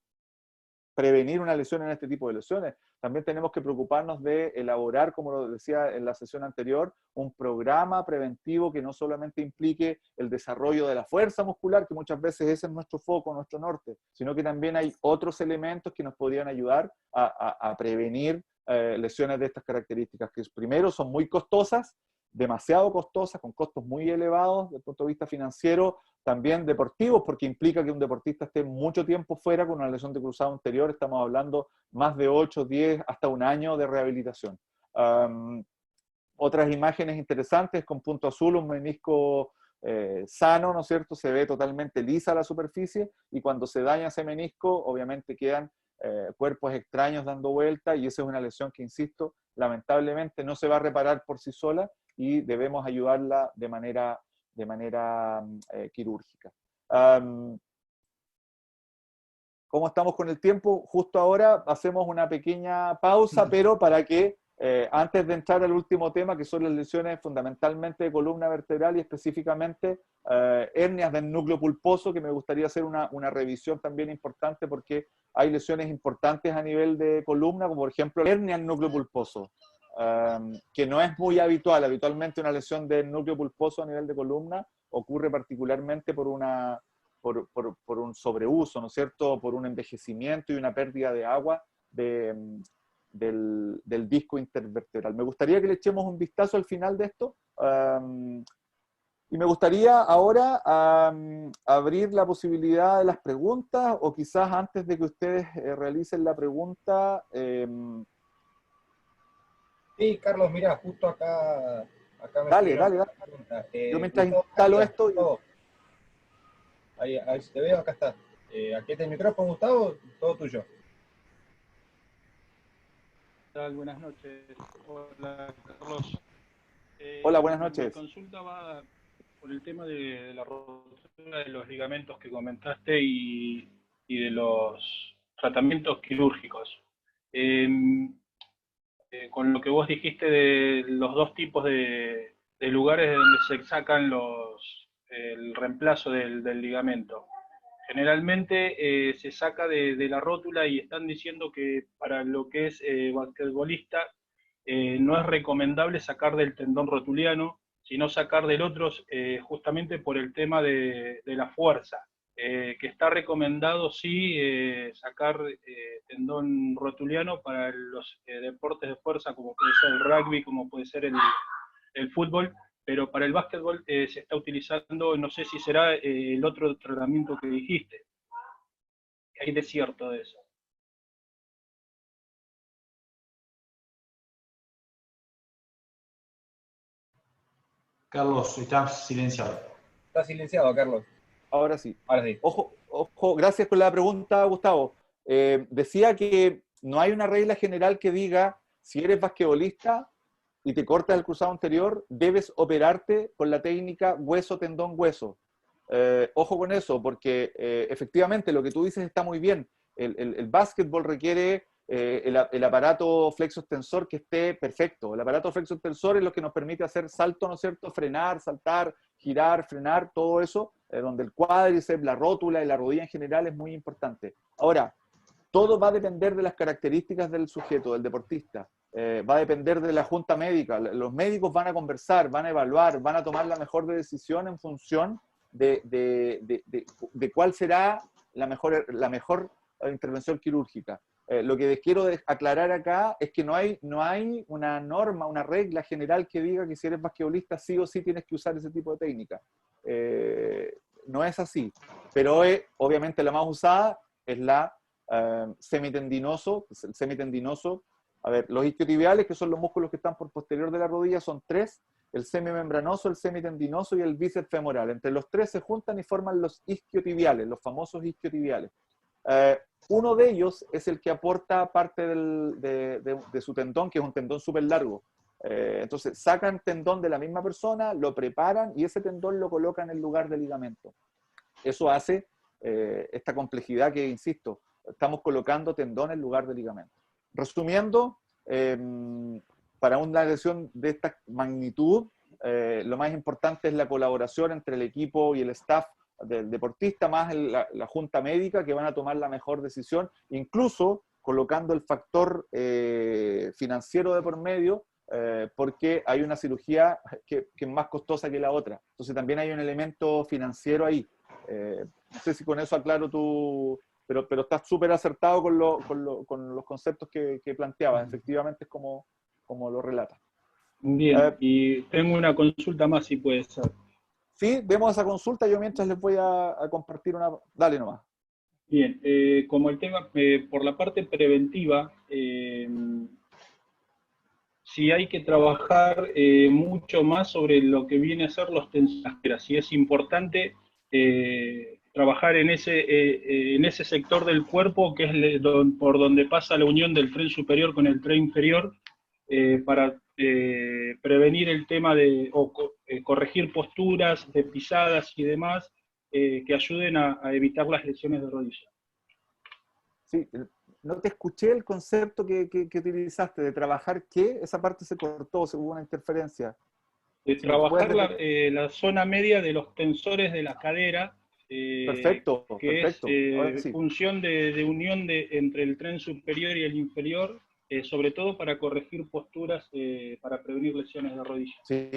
prevenir una lesión en este tipo de lesiones, también tenemos que preocuparnos de elaborar, como lo decía en la sesión anterior, un programa preventivo que no solamente implique el desarrollo de la fuerza muscular, que muchas veces ese es nuestro foco, nuestro norte, sino que también hay otros elementos que nos podrían ayudar a prevenir lesiones de estas características, que primero son muy costosas, demasiado costosas, con costos muy elevados desde el punto de vista financiero, también deportivos, porque implica que un deportista esté mucho tiempo fuera con una lesión de cruzado anterior, estamos hablando más de 8, 10, hasta un año de rehabilitación. Otras imágenes interesantes con punto azul, un menisco sano, ¿no es cierto? Se ve totalmente lisa la superficie y cuando se daña ese menisco, obviamente quedan cuerpos extraños dando vuelta y esa es una lesión que, insisto, lamentablemente no se va a reparar por sí sola y debemos ayudarla de manera quirúrgica. ¿Cómo estamos con el tiempo? Justo ahora hacemos una pequeña pausa, pero para que antes de entrar al último tema, que son las lesiones fundamentalmente de columna vertebral y específicamente hernias del núcleo pulposo, que me gustaría hacer una revisión también importante porque hay lesiones importantes a nivel de columna, como por ejemplo la hernia del núcleo pulposo, que no es muy habitual. Habitualmente una lesión del núcleo pulposo a nivel de columna ocurre particularmente por un sobreuso, ¿no es cierto?, por un envejecimiento y una pérdida de agua del disco intervertebral. Me gustaría que le echemos un vistazo al final de esto, y me gustaría ahora abrir la posibilidad de las preguntas, o quizás antes de que ustedes realicen la pregunta... Sí, Carlos, mira, justo acá me dale. una pregunta. Yo mientras Gustavo instalo Candia, esto... Gustavo, ahí si te veo, acá está. Aquí está el micrófono, Gustavo, todo tuyo. ¿Qué tal? Buenas noches. Hola, Carlos. Hola, buenas Mi noches. consulta va por el tema de la rotura de los ligamentos que comentaste y de los tratamientos quirúrgicos. Con lo que vos dijiste de los dos tipos de lugares donde se sacan el reemplazo del ligamento. Generalmente se saca de la rótula y están diciendo que para lo que es basquetbolista no es recomendable sacar del tendón rotuliano, sino sacar del otro justamente por el tema de la fuerza, que está recomendado sí sacar tendón rotuliano para los deportes de fuerza como puede ser el rugby, como puede ser el fútbol, pero para el básquetbol se está utilizando, no sé si será el otro tratamiento que dijiste. Hay desierto de eso. Carlos, estás silenciado. Está silenciado, Carlos. Ahora sí. Ahora sí. Ojo, gracias por la pregunta, Gustavo. Decía que no hay una regla general que diga, si eres basquetbolista y te cortas el cruzado anterior, debes operarte con la técnica hueso-tendón-hueso. Ojo con eso, porque efectivamente lo que tú dices está muy bien. El básquetbol requiere el aparato flexo-extensor que esté perfecto. El aparato flexo-extensor es lo que nos permite hacer salto, ¿no es cierto?, frenar, saltar, girar, frenar, todo eso, donde el cuádriceps, la rótula y la rodilla en general es muy importante. Ahora, todo va a depender de las características del sujeto, del deportista. va a depender de la junta médica. Los médicos van a conversar, van a evaluar, van a tomar la mejor decisión en función de cuál será la mejor intervención quirúrgica. Lo que les quiero aclarar acá es que no hay una norma, una regla general que diga que si eres basquetbolista sí o sí tienes que usar ese tipo de técnica. No es así, pero obviamente la más usada es la semitendinoso. El semitendinoso, a ver, los isquiotibiales, que son los músculos que están por posterior de la rodilla, son 3, el semimembranoso, el semitendinoso y el bíceps femoral. Entre los 3 se juntan y forman los isquiotibiales, los famosos isquiotibiales. Uno de ellos es el que aporta parte de su tendón, que es un tendón súper largo. Entonces sacan tendón de la misma persona, lo preparan y ese tendón lo colocan en el lugar del ligamento. Eso hace esta complejidad que, insisto, estamos colocando tendón en lugar de ligamento. Resumiendo, para una lesión de esta magnitud, lo más importante es la colaboración entre el equipo y el staff del deportista, más la junta médica, que van a tomar la mejor decisión, incluso colocando el factor financiero de por medio, porque hay una cirugía que es más costosa que la otra. Entonces también hay un elemento financiero ahí. No sé si con eso aclaro tu... Pero estás súper acertado con los conceptos que planteabas. Efectivamente es como lo relata. Bien, y tengo una consulta más, si puede ser. Sí, vemos esa consulta. Yo mientras les voy a compartir una... Dale nomás. Bien, como el tema, por la parte preventiva, si hay que trabajar mucho más sobre lo que viene a ser los tensiones, si es importante trabajar en ese sector del cuerpo que es por donde pasa la unión del tren superior con el tren inferior, para prevenir el tema corregir posturas de pisadas y demás que ayuden a evitar las lesiones de rodilla. Sí, no te escuché el concepto que utilizaste de trabajar, ¿qué? Esa parte se cortó, hubo una interferencia. Trabajar la zona media de los tensores de la cadera, perfecto, que perfecto. es función de unión entre el tren superior y el inferior, sobre todo para corregir posturas, para prevenir lesiones de rodilla. Sí,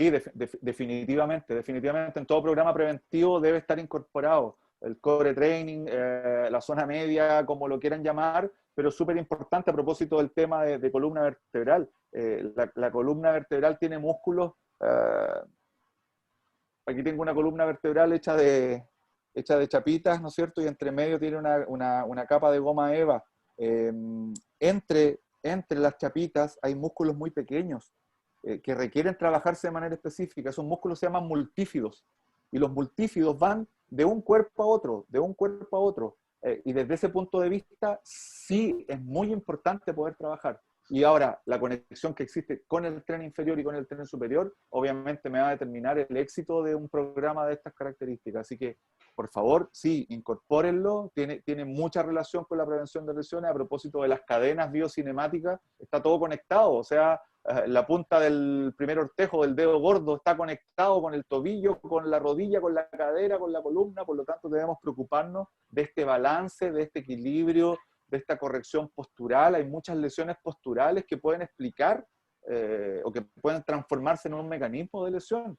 definitivamente. En todo programa preventivo debe estar incorporado el core training, la zona media, como lo quieran llamar, pero súper importante a propósito del tema de columna vertebral. La columna vertebral tiene músculos. Aquí tengo una columna vertebral hecha de chapitas, ¿no es cierto? Y entre medio tiene una capa de goma eva. Entre las chapitas hay músculos muy pequeños que requieren trabajarse de manera específica. Esos músculos se llaman multífidos. Y los multífidos van de un cuerpo a otro. Y desde ese punto de vista, sí es muy importante poder trabajar. Y ahora, la conexión que existe con el tren inferior y con el tren superior, obviamente me va a determinar el éxito de un programa de estas características. Así que, por favor, sí, incorpórenlo. Tiene mucha relación con la prevención de lesiones. A propósito de las cadenas biocinemáticas, está todo conectado. O sea, la punta del primer ortejo del dedo gordo está conectado con el tobillo, con la rodilla, con la cadera, con la columna. Por lo tanto, debemos preocuparnos de este balance, de este equilibrio, de esta corrección postural. Hay muchas lesiones posturales que pueden explicar o que pueden transformarse en un mecanismo de lesión.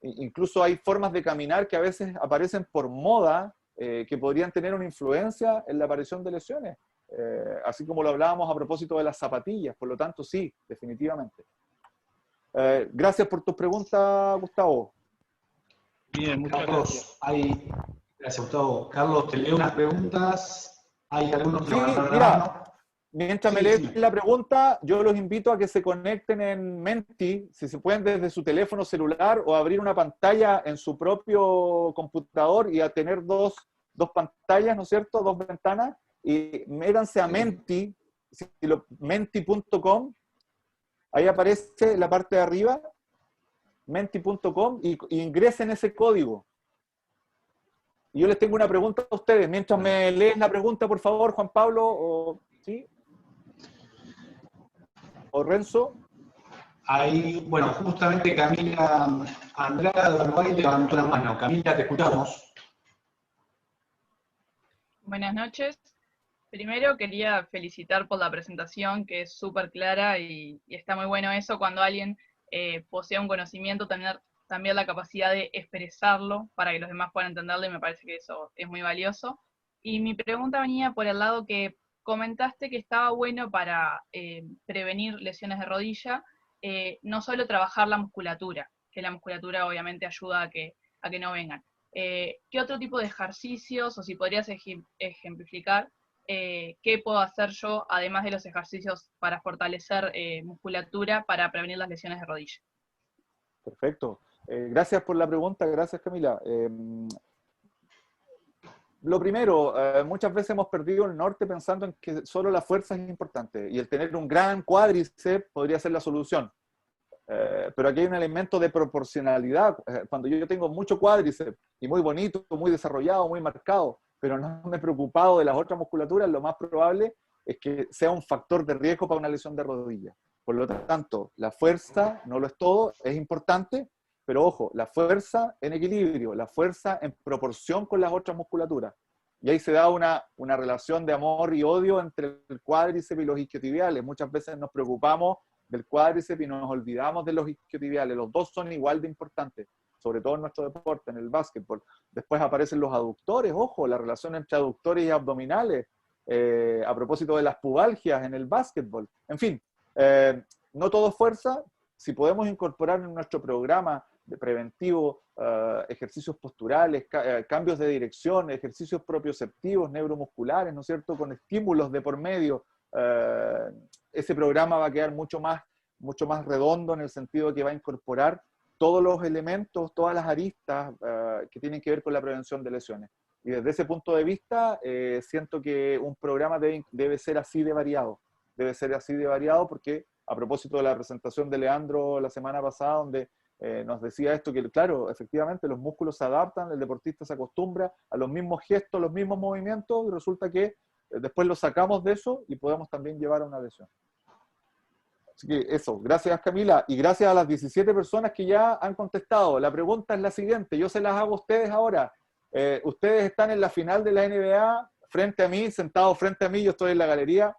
Incluso hay formas de caminar que a veces aparecen por moda que podrían tener una influencia en la aparición de lesiones. Así como lo hablábamos a propósito de las zapatillas. Por lo tanto, sí, definitivamente. Gracias por tus preguntas, Gustavo. Bien, muchas Carlos, gracias. Gracias, Gustavo. Carlos, te leo unas preguntas. Hay algunos que van a dar mira, la mano. Mientras me lees la pregunta, yo los invito a que se conecten en Menti, si se pueden desde su teléfono celular o abrir una pantalla en su propio computador y a tener dos pantallas, ¿no es cierto? Dos ventanas, y métanse a Menti, menti.com, ahí aparece la parte de arriba, menti.com, y ingresen ese código. Y yo les tengo una pregunta a ustedes. Mientras me leen la pregunta, por favor, Juan Pablo, ¿sí? ¿O Renzo? Ahí, bueno, justamente Camila Andrada de Uruguay levantó la mano. Camila, te escuchamos. Buenas noches. Primero quería felicitar por la presentación, que es súper clara y está muy bueno eso cuando alguien posee un conocimiento, tener también la capacidad de expresarlo para que los demás puedan entenderlo, y me parece que eso es muy valioso. Y mi pregunta venía por el lado que comentaste que estaba bueno para prevenir lesiones de rodilla, no solo trabajar la musculatura, que la musculatura obviamente ayuda a que no vengan. ¿Qué otro tipo de ejercicios, o si podrías ejemplificar, qué puedo hacer yo, además de los ejercicios para fortalecer musculatura, para prevenir las lesiones de rodilla? Perfecto. Gracias por la pregunta, gracias Camila. Lo primero, muchas veces hemos perdido el norte pensando en que solo la fuerza es importante y el tener un gran cuádriceps podría ser la solución. Pero aquí hay un elemento de proporcionalidad. Cuando yo tengo mucho cuádriceps y muy bonito, muy desarrollado, muy marcado, pero no me he preocupado de las otras musculaturas, lo más probable es que sea un factor de riesgo para una lesión de rodilla. Por lo tanto, la fuerza no lo es todo, es importante, pero ojo, la fuerza en equilibrio, la fuerza en proporción con las otras musculaturas. Y ahí se da una relación de amor y odio entre el cuádriceps y los isquiotibiales. Muchas veces nos preocupamos del cuádriceps y nos olvidamos de los isquiotibiales. Los dos son igual de importantes, sobre todo en nuestro deporte, en el básquetbol. Después aparecen los aductores, ojo, la relación entre aductores y abdominales, a propósito de las pubalgias en el básquetbol. En fin, no todo fuerza. Si podemos incorporar en nuestro programa de preventivo ejercicios posturales, cambios de dirección, ejercicios propioceptivos, neuromusculares, ¿no es cierto?, con estímulos de por medio, ese programa va a quedar mucho más redondo en el sentido de que va a incorporar todos los elementos, todas las aristas que tienen que ver con la prevención de lesiones. Y desde ese punto de vista, siento que un programa debe ser así de variado. Debe ser así de variado porque, a propósito de la presentación de Leandro la semana pasada, donde nos decía esto, que claro, efectivamente los músculos se adaptan, el deportista se acostumbra a los mismos gestos, los mismos movimientos, y resulta que después lo sacamos de eso y podemos también llevar a una lesión. Así que eso, gracias Camila, y gracias a las 17 personas que ya han contestado. La pregunta es la siguiente, yo se las hago a ustedes ahora. Ustedes están en la final de la NBA, frente a mí, sentados frente a mí, yo estoy en la galería.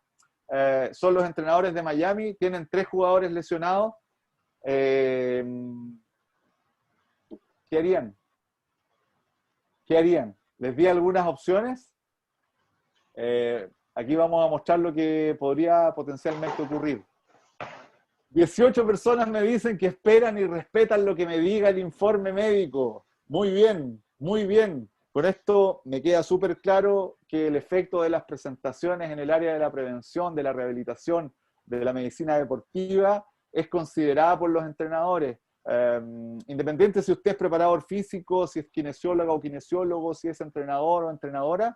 Son los entrenadores de Miami, tienen 3 jugadores lesionados. ¿Qué harían? ¿Qué harían? Les di algunas opciones. Aquí vamos a mostrar lo que podría potencialmente ocurrir. 18 personas me dicen que esperan y respetan lo que me diga el informe médico. Muy bien, muy bien. Con esto me queda súper claro que el efecto de las presentaciones en el área de la prevención, de la rehabilitación, de la medicina deportiva, es considerada por los entrenadores. Independiente si usted es preparador físico, si es kinesióloga o kinesiólogo, si es entrenador o entrenadora,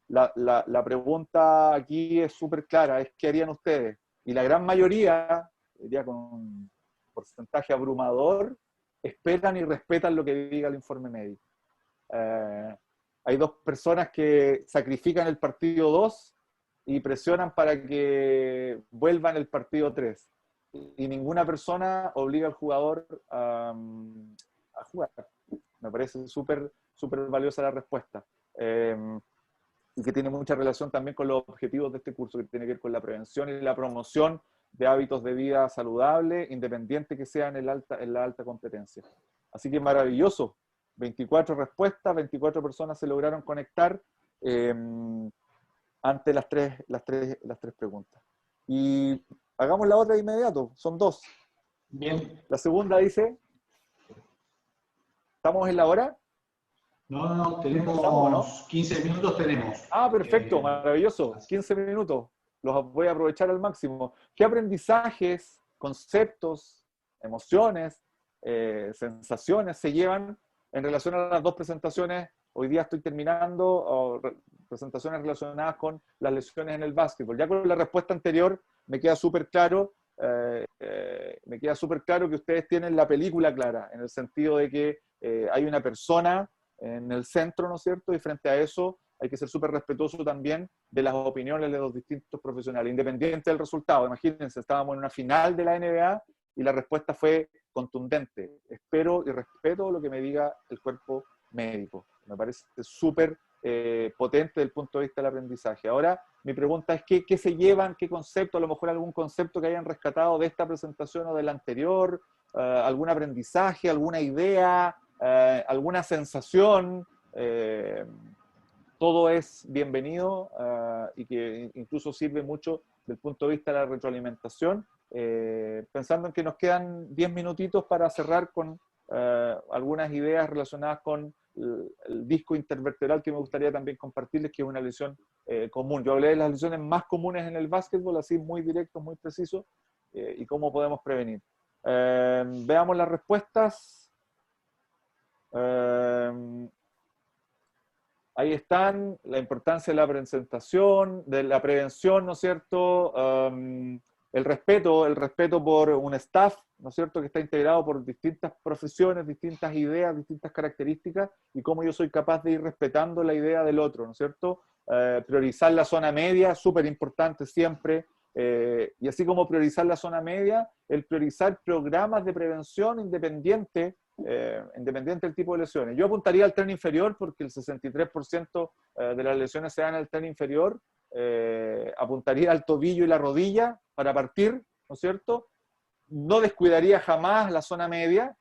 la pregunta aquí es súper clara, es ¿qué harían ustedes? Y la gran mayoría, diría con un porcentaje abrumador, esperan y respetan lo que diga el informe médico. Hay 2 personas que sacrifican el partido 2 y presionan para que vuelvan el partido 3. Y ninguna persona obliga al jugador a jugar. Me parece súper valiosa la respuesta. Y que tiene mucha relación también con los objetivos de este curso, que tiene que ver con la prevención y la promoción de hábitos de vida saludable, independiente que sean en la alta competencia. Así que maravilloso. 24 respuestas, 24 personas se lograron conectar ante las tres preguntas. Y hagamos la otra de inmediato, son 2. Bien. La segunda dice, ¿estamos en la hora? No, tenemos ¿Estamos, no? 15 minutos tenemos. Ah, perfecto, maravilloso. 15 minutos. Los voy a aprovechar al máximo. ¿Qué aprendizajes, conceptos, emociones, sensaciones se llevan en relación a las 2 presentaciones? Hoy día estoy terminando presentaciones relacionadas con las lesiones en el básquetbol. Ya con la respuesta anterior me queda súper claro, que ustedes tienen la película clara, en el sentido de que hay una persona en el centro, ¿no es cierto? Y frente a eso hay que ser súper respetuoso también de las opiniones de los distintos profesionales, independiente del resultado. Imagínense, estábamos en una final de la NBA y la respuesta fue contundente. Espero y respeto lo que me diga el cuerpo médico. Me parece súper potente desde el punto de vista del aprendizaje. Ahora, mi pregunta es, ¿qué se llevan? ¿Qué concepto? A lo mejor algún concepto que hayan rescatado de esta presentación o de la anterior, algún aprendizaje, alguna idea, alguna sensación. Todo es bienvenido y que incluso sirve mucho desde el punto de vista de la retroalimentación. Pensando en que nos quedan 10 minutitos para cerrar con algunas ideas relacionadas con el disco intervertebral que me gustaría también compartirles, que es una lesión común. Yo hablé de las lesiones más comunes en el básquetbol, así muy directo, muy preciso, y cómo podemos prevenir. Veamos las respuestas. Ahí están, la importancia de la presentación, de la prevención, ¿no es cierto? El respeto por un staff, ¿no es cierto?, que está integrado por distintas profesiones, distintas ideas, distintas características, y cómo yo soy capaz de ir respetando la idea del otro, ¿no es cierto? Priorizar la zona media, súper importante siempre, y así como priorizar la zona media, el priorizar programas de prevención independiente del tipo de lesiones. Yo apuntaría al tren inferior porque el 63% de las lesiones se dan en el tren inferior. Apuntaría al tobillo y la rodilla para partir, ¿no es cierto? No descuidaría jamás la zona media.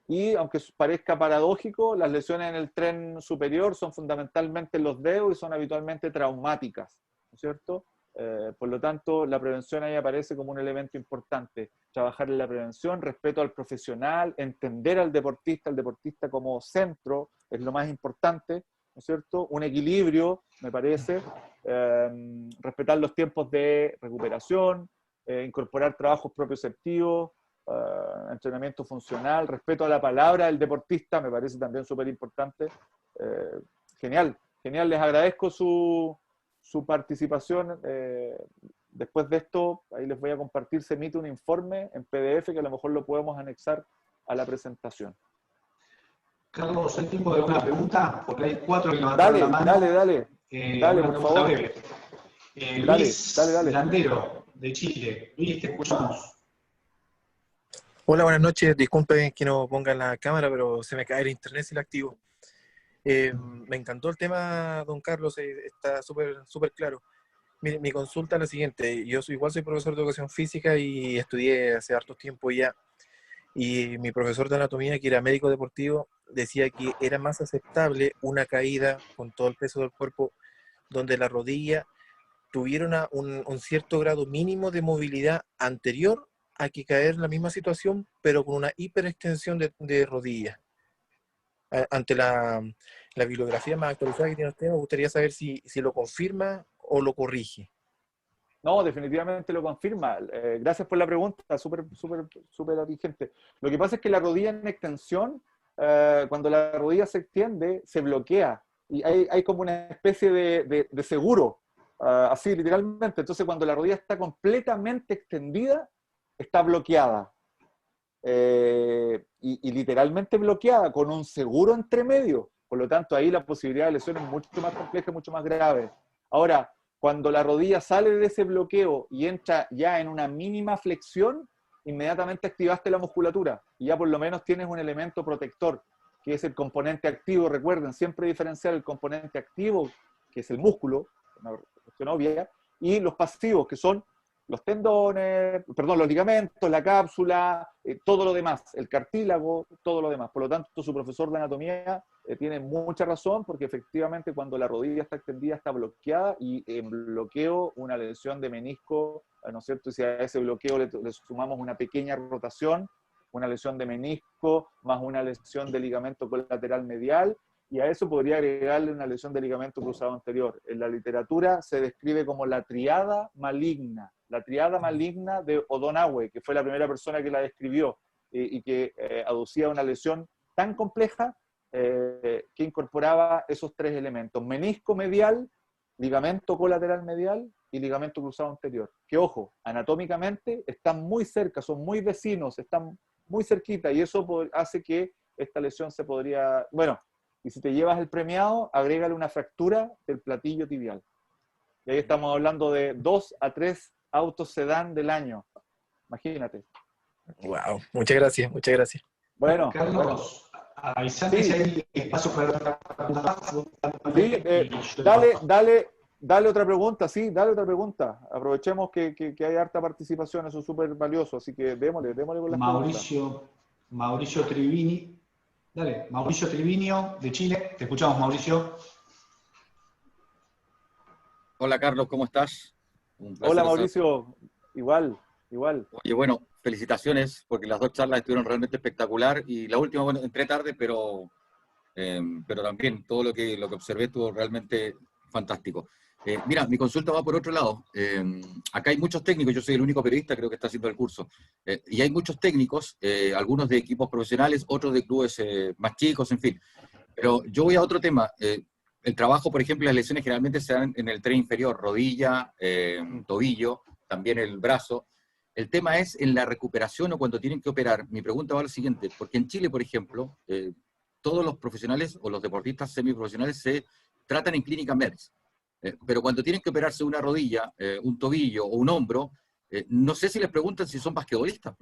Y aunque parezca paradójico, las lesiones en el tren superior son fundamentalmente en los dedos y son habitualmente traumáticas, ¿no es cierto? Por lo tanto, la prevención ahí aparece como un elemento importante. Trabajar en la prevención, respeto al profesional, entender al deportista como centro, es lo más importante, ¿no es cierto? Un equilibrio, me parece, respetar los tiempos de recuperación, incorporar trabajos propioceptivos, entrenamiento funcional, respeto a la palabra del deportista, me parece también súper importante. Genial, les agradezco su participación. Después de esto, ahí les voy a compartir, se emite un informe en PDF que a lo mejor lo podemos anexar a la presentación. Carlos, ¿hay tiempo de una pregunta? Porque hay 4 que levantaron la mano. Dale, por favor. Luis Landero, de Chile. Luis, te escuchamos. Hola, buenas noches. Disculpen que no ponga la cámara, pero se me cae el internet si la activo. Me encantó el tema, don Carlos, está súper claro. Mi consulta es la siguiente. Yo soy profesor de educación física y estudié hace harto tiempo ya. Y mi profesor de anatomía, que era médico deportivo, decía que era más aceptable una caída con todo el peso del cuerpo donde la rodilla tuviera un cierto grado mínimo de movilidad anterior a que caer en la misma situación, pero con una hiperextensión de rodilla. Ante la bibliografía más actualizada que tiene usted, me gustaría saber si lo confirma o lo corrige. No, definitivamente lo confirma. Gracias por la pregunta, súper vigente. Lo que pasa es que la rodilla en extensión, cuando la rodilla se extiende, se bloquea. Y hay como una especie de seguro, así literalmente. Entonces, cuando la rodilla está completamente extendida, está bloqueada. Y literalmente bloqueada, con un seguro entre medio. Por lo tanto, ahí la posibilidad de lesión es mucho más compleja, mucho más grave. Ahora, cuando la rodilla sale de ese bloqueo y entra ya en una mínima flexión, inmediatamente activaste la musculatura y ya por lo menos tienes un elemento protector, que es el componente activo. Recuerden, siempre diferenciar el componente activo, que es el músculo, una cuestión obvia, y los pasivos, que son los tendones, los ligamentos, la cápsula, todo lo demás, el cartílago, todo lo demás. Por lo tanto, su profesor de anatomía tiene mucha razón, porque efectivamente cuando la rodilla está extendida está bloqueada, y en bloqueo una lesión de menisco, ¿no es cierto? Y si a ese bloqueo le sumamos una pequeña rotación, una lesión de menisco más una lesión de ligamento colateral medial, y a eso podría agregarle una lesión de ligamento cruzado anterior. En la literatura se describe como la triada maligna de O'Donoghue, que fue la primera persona que la describió y que aducía una lesión tan compleja que incorporaba esos 3 elementos: menisco medial, ligamento colateral medial y ligamento cruzado anterior. Que, ojo, anatómicamente están muy cerca, son muy vecinos, están muy cerquita, y eso hace que esta lesión se podría... Bueno, y si te llevas el premiado, agrégale una fractura del platillo tibial. Y ahí estamos hablando de 2 a 3 autos sedán del año. Imagínate. Wow, muchas gracias. Bueno, Carlos, Avisame si hay espacio para otra pregunta. Sí, dale otra pregunta, sí, dale otra pregunta. Aprovechemos que hay harta participación, eso es súper valioso, así que démosle con las preguntas. Mauricio Trivini. Dale, Mauricio Trivinio de Chile. Te escuchamos, Mauricio. Hola Carlos, ¿cómo estás? Un placer. Hola Mauricio, igual. Oye, bueno, felicitaciones porque las dos charlas estuvieron realmente espectacular y la última, bueno, entré tarde, pero también todo lo que observé estuvo realmente fantástico. Mira, mi consulta va por otro lado. Acá hay muchos técnicos, yo soy el único periodista creo que está haciendo el curso, y hay muchos técnicos, algunos de equipos profesionales, otros de clubes más chicos, en fin. Pero yo voy a otro tema. El trabajo, por ejemplo, las lesiones generalmente se dan en el tren inferior, rodilla, tobillo, también el brazo. El tema es en la recuperación o cuando tienen que operar. Mi pregunta va a lo siguiente, porque en Chile, por ejemplo, todos los profesionales o los deportistas semiprofesionales se tratan en clínicas médicas. Pero cuando tienen que operarse una rodilla, un tobillo o un hombro, no sé si les preguntan si son basquetbolistas,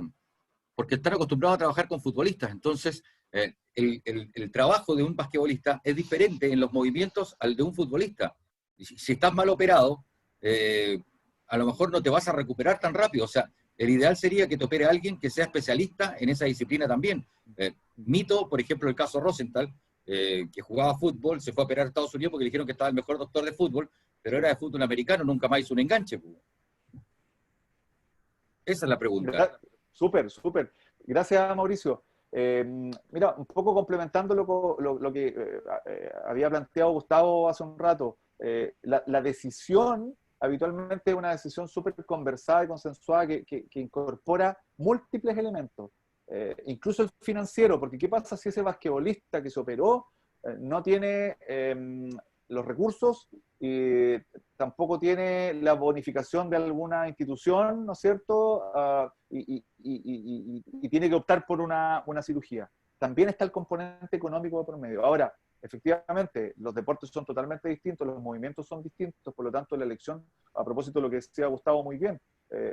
porque están acostumbrados a trabajar con futbolistas. Entonces, el trabajo de un basquetbolista es diferente en los movimientos al de un futbolista. Si estás mal operado, a lo mejor no te vas a recuperar tan rápido. O sea, el ideal sería que te opere alguien que sea especialista en esa disciplina también. Mito, por ejemplo, el caso Rosenthal, que jugaba fútbol, se fue a operar a Estados Unidos porque le dijeron que estaba el mejor doctor de fútbol, pero era de fútbol americano, nunca más hizo un enganche. Esa es la pregunta. Súper. Gracias, Mauricio. Mira, un poco complementando lo que había planteado Gustavo hace un rato, la decisión habitualmente es una decisión súper conversada y consensuada que incorpora múltiples elementos, incluso el financiero, porque ¿qué pasa si ese basquetbolista que se operó no tiene los recursos y tampoco tiene la bonificación de alguna institución, ¿no es cierto? Y tiene que optar por una cirugía. También está el componente económico de por medio. Ahora, efectivamente, los deportes son totalmente distintos, los movimientos son distintos, por lo tanto la elección, a propósito de lo que decía Gustavo muy bien,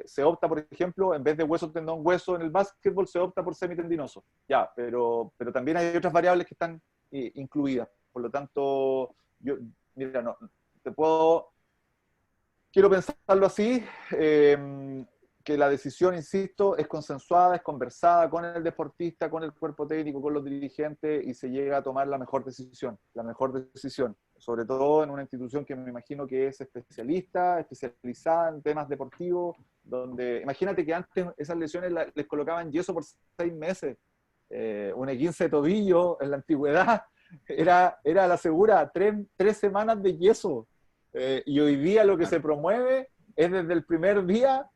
se opta, por ejemplo, en vez de hueso, tendón, hueso en el básquetbol, se opta por semitendinoso. Ya, pero también hay otras variables que están incluidas. Por lo tanto, yo, mira, no, quiero pensarlo así, que la decisión, insisto, es consensuada, es conversada con el deportista, con el cuerpo técnico, con los dirigentes, y se llega a tomar la mejor decisión, sobre todo en una institución que me imagino que es especializada en temas deportivos, donde, imagínate que antes esas lesiones les colocaban yeso por 6 meses, un esguince de tobillo en la antigüedad, era la segura, 3 semanas de yeso, y hoy día lo que se promueve es desde el primer día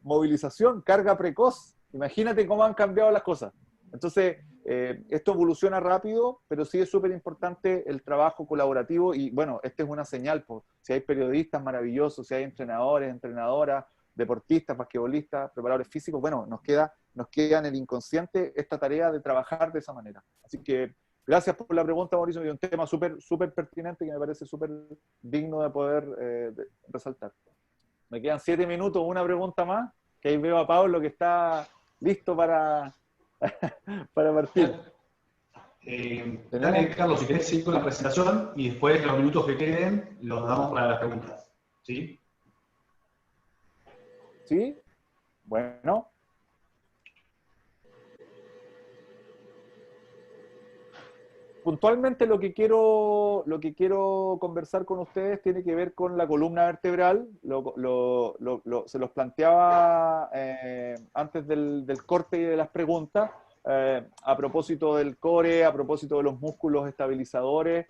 movilización, carga precoz. Imagínate cómo han cambiado las cosas. Entonces, esto evoluciona rápido, pero sí es súper importante el trabajo colaborativo y bueno, esta es una señal, pues, si hay periodistas maravillosos, si hay entrenadores, entrenadoras, deportistas, basquetbolistas, preparadores físicos, bueno, nos queda en el inconsciente esta tarea de trabajar de esa manera. Así que gracias por la pregunta, Mauricio, y un tema súper pertinente que me parece súper digno de poder resaltar. Me quedan 7 minutos, una pregunta más, que ahí veo a Pablo que está listo para partir. Dale, Carlos, si querés seguir con la presentación y después los minutos que queden los damos para las preguntas. ¿Sí? ¿Sí? Bueno. Puntualmente lo que quiero conversar con ustedes tiene que ver con la columna vertebral. Se los planteaba antes del corte y de las preguntas, a propósito del core, a propósito de los músculos estabilizadores,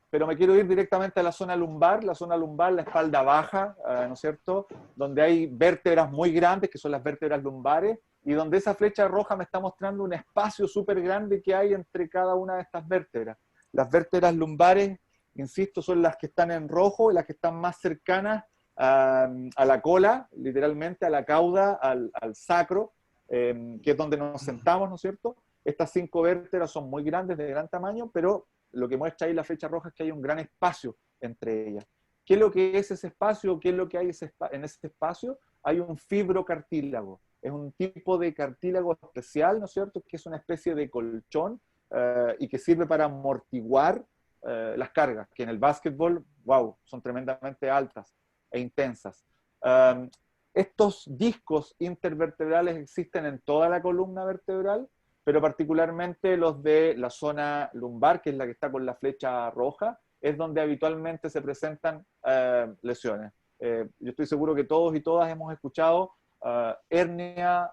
pero me quiero ir directamente a la zona lumbar, la espalda baja, ¿no es cierto?, donde hay vértebras muy grandes, que son las vértebras lumbares, y donde esa flecha roja me está mostrando un espacio súper grande que hay entre cada una de estas vértebras. Las vértebras lumbares, insisto, son las que están en rojo, las que están más cercanas a la cola, literalmente a la cauda, al sacro, que es donde nos sentamos, ¿no es cierto? Estas 5 vértebras son muy grandes, de gran tamaño, pero lo que muestra ahí la flecha roja es que hay un gran espacio entre ellas. ¿Qué es lo que es ese espacio? ¿Qué es lo que hay en ese espacio? Hay un fibrocartílago. es un tipo de cartílago especial, ¿no es cierto?, que es una especie de colchón y que sirve para amortiguar las cargas, que en el básquetbol, wow, son tremendamente altas e intensas. Estos discos intervertebrales existen en toda la columna vertebral, pero particularmente los de la zona lumbar, que es la que está con la flecha roja, es donde habitualmente se presentan lesiones. Yo estoy seguro que todos y todas hemos escuchado hernia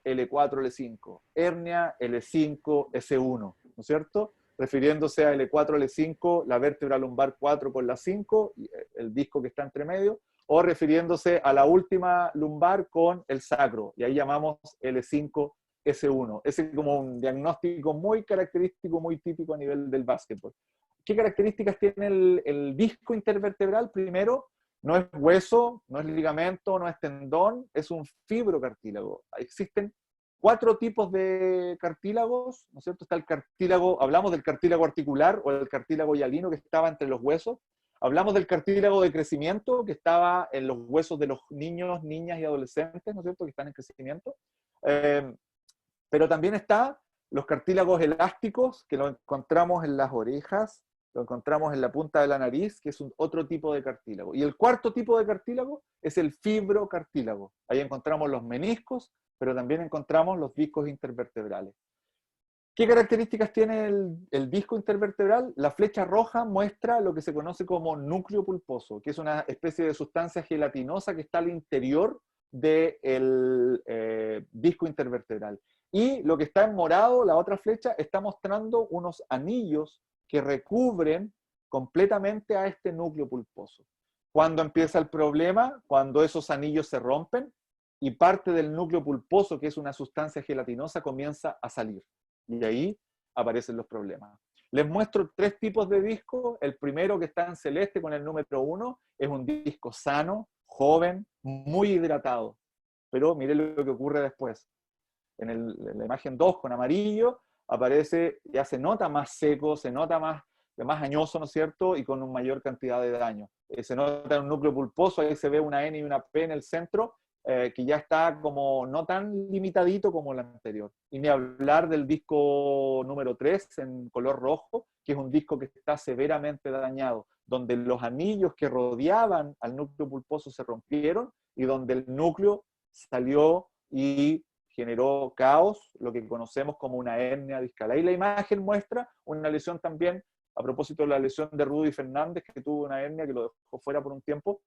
L4, L5, hernia L5, S1, ¿no es cierto? Refiriéndose a L4, L5, la vértebra lumbar 4 con la 5, el disco que está entre medio, o refiriéndose a la última lumbar con el sacro, y ahí llamamos L5, S1. Ese es como un diagnóstico muy característico, muy típico a nivel del básquetbol. ¿Qué características tiene el disco intervertebral? Primero, no es hueso, no es ligamento, no es tendón, es un fibrocartílago. Existen 4 tipos de cartílagos, ¿no es cierto? Está el cartílago, hablamos del cartílago articular o el cartílago hialino que estaba entre los huesos. Hablamos del cartílago de crecimiento que estaba en los huesos de los niños, niñas y adolescentes, ¿no es cierto?, que están en crecimiento. Pero también está los cartílagos elásticos, que lo encontramos en las orejas, lo encontramos en la punta de la nariz, que es otro tipo de cartílago. Y el cuarto tipo de cartílago es el fibrocartílago. Ahí encontramos los meniscos, pero también encontramos los discos intervertebrales. ¿Qué características tiene el disco intervertebral? La flecha roja muestra lo que se conoce como núcleo pulposo, que es una especie de sustancia gelatinosa que está al interior del disco intervertebral. Y lo que está en morado, la otra flecha, está mostrando unos anillos que recubren completamente a este núcleo pulposo. ¿Cuándo empieza el problema? Cuando esos anillos se rompen y parte del núcleo pulposo, que es una sustancia gelatinosa, comienza a salir. Y ahí aparecen los problemas. Les muestro 3 tipos de discos. El primero, que está en celeste con el número 1, es un disco sano, joven, muy hidratado. Pero miren lo que ocurre después. En la imagen 2 con amarillo aparece, ya se nota más seco, se nota más añoso, ¿no es cierto? Y con una mayor cantidad de daño. Se nota en un núcleo pulposo, ahí se ve una N y una P en el centro, que ya está como no tan limitadito como el anterior. Y ni hablar del disco número 3 en color rojo, que es un disco que está severamente dañado, donde los anillos que rodeaban al núcleo pulposo se rompieron y donde el núcleo salió y generó caos, lo que conocemos como una hernia discal. Ahí la imagen muestra una lesión también, a propósito de la lesión de Rudy Fernández, que tuvo una hernia que lo dejó fuera por un tiempo.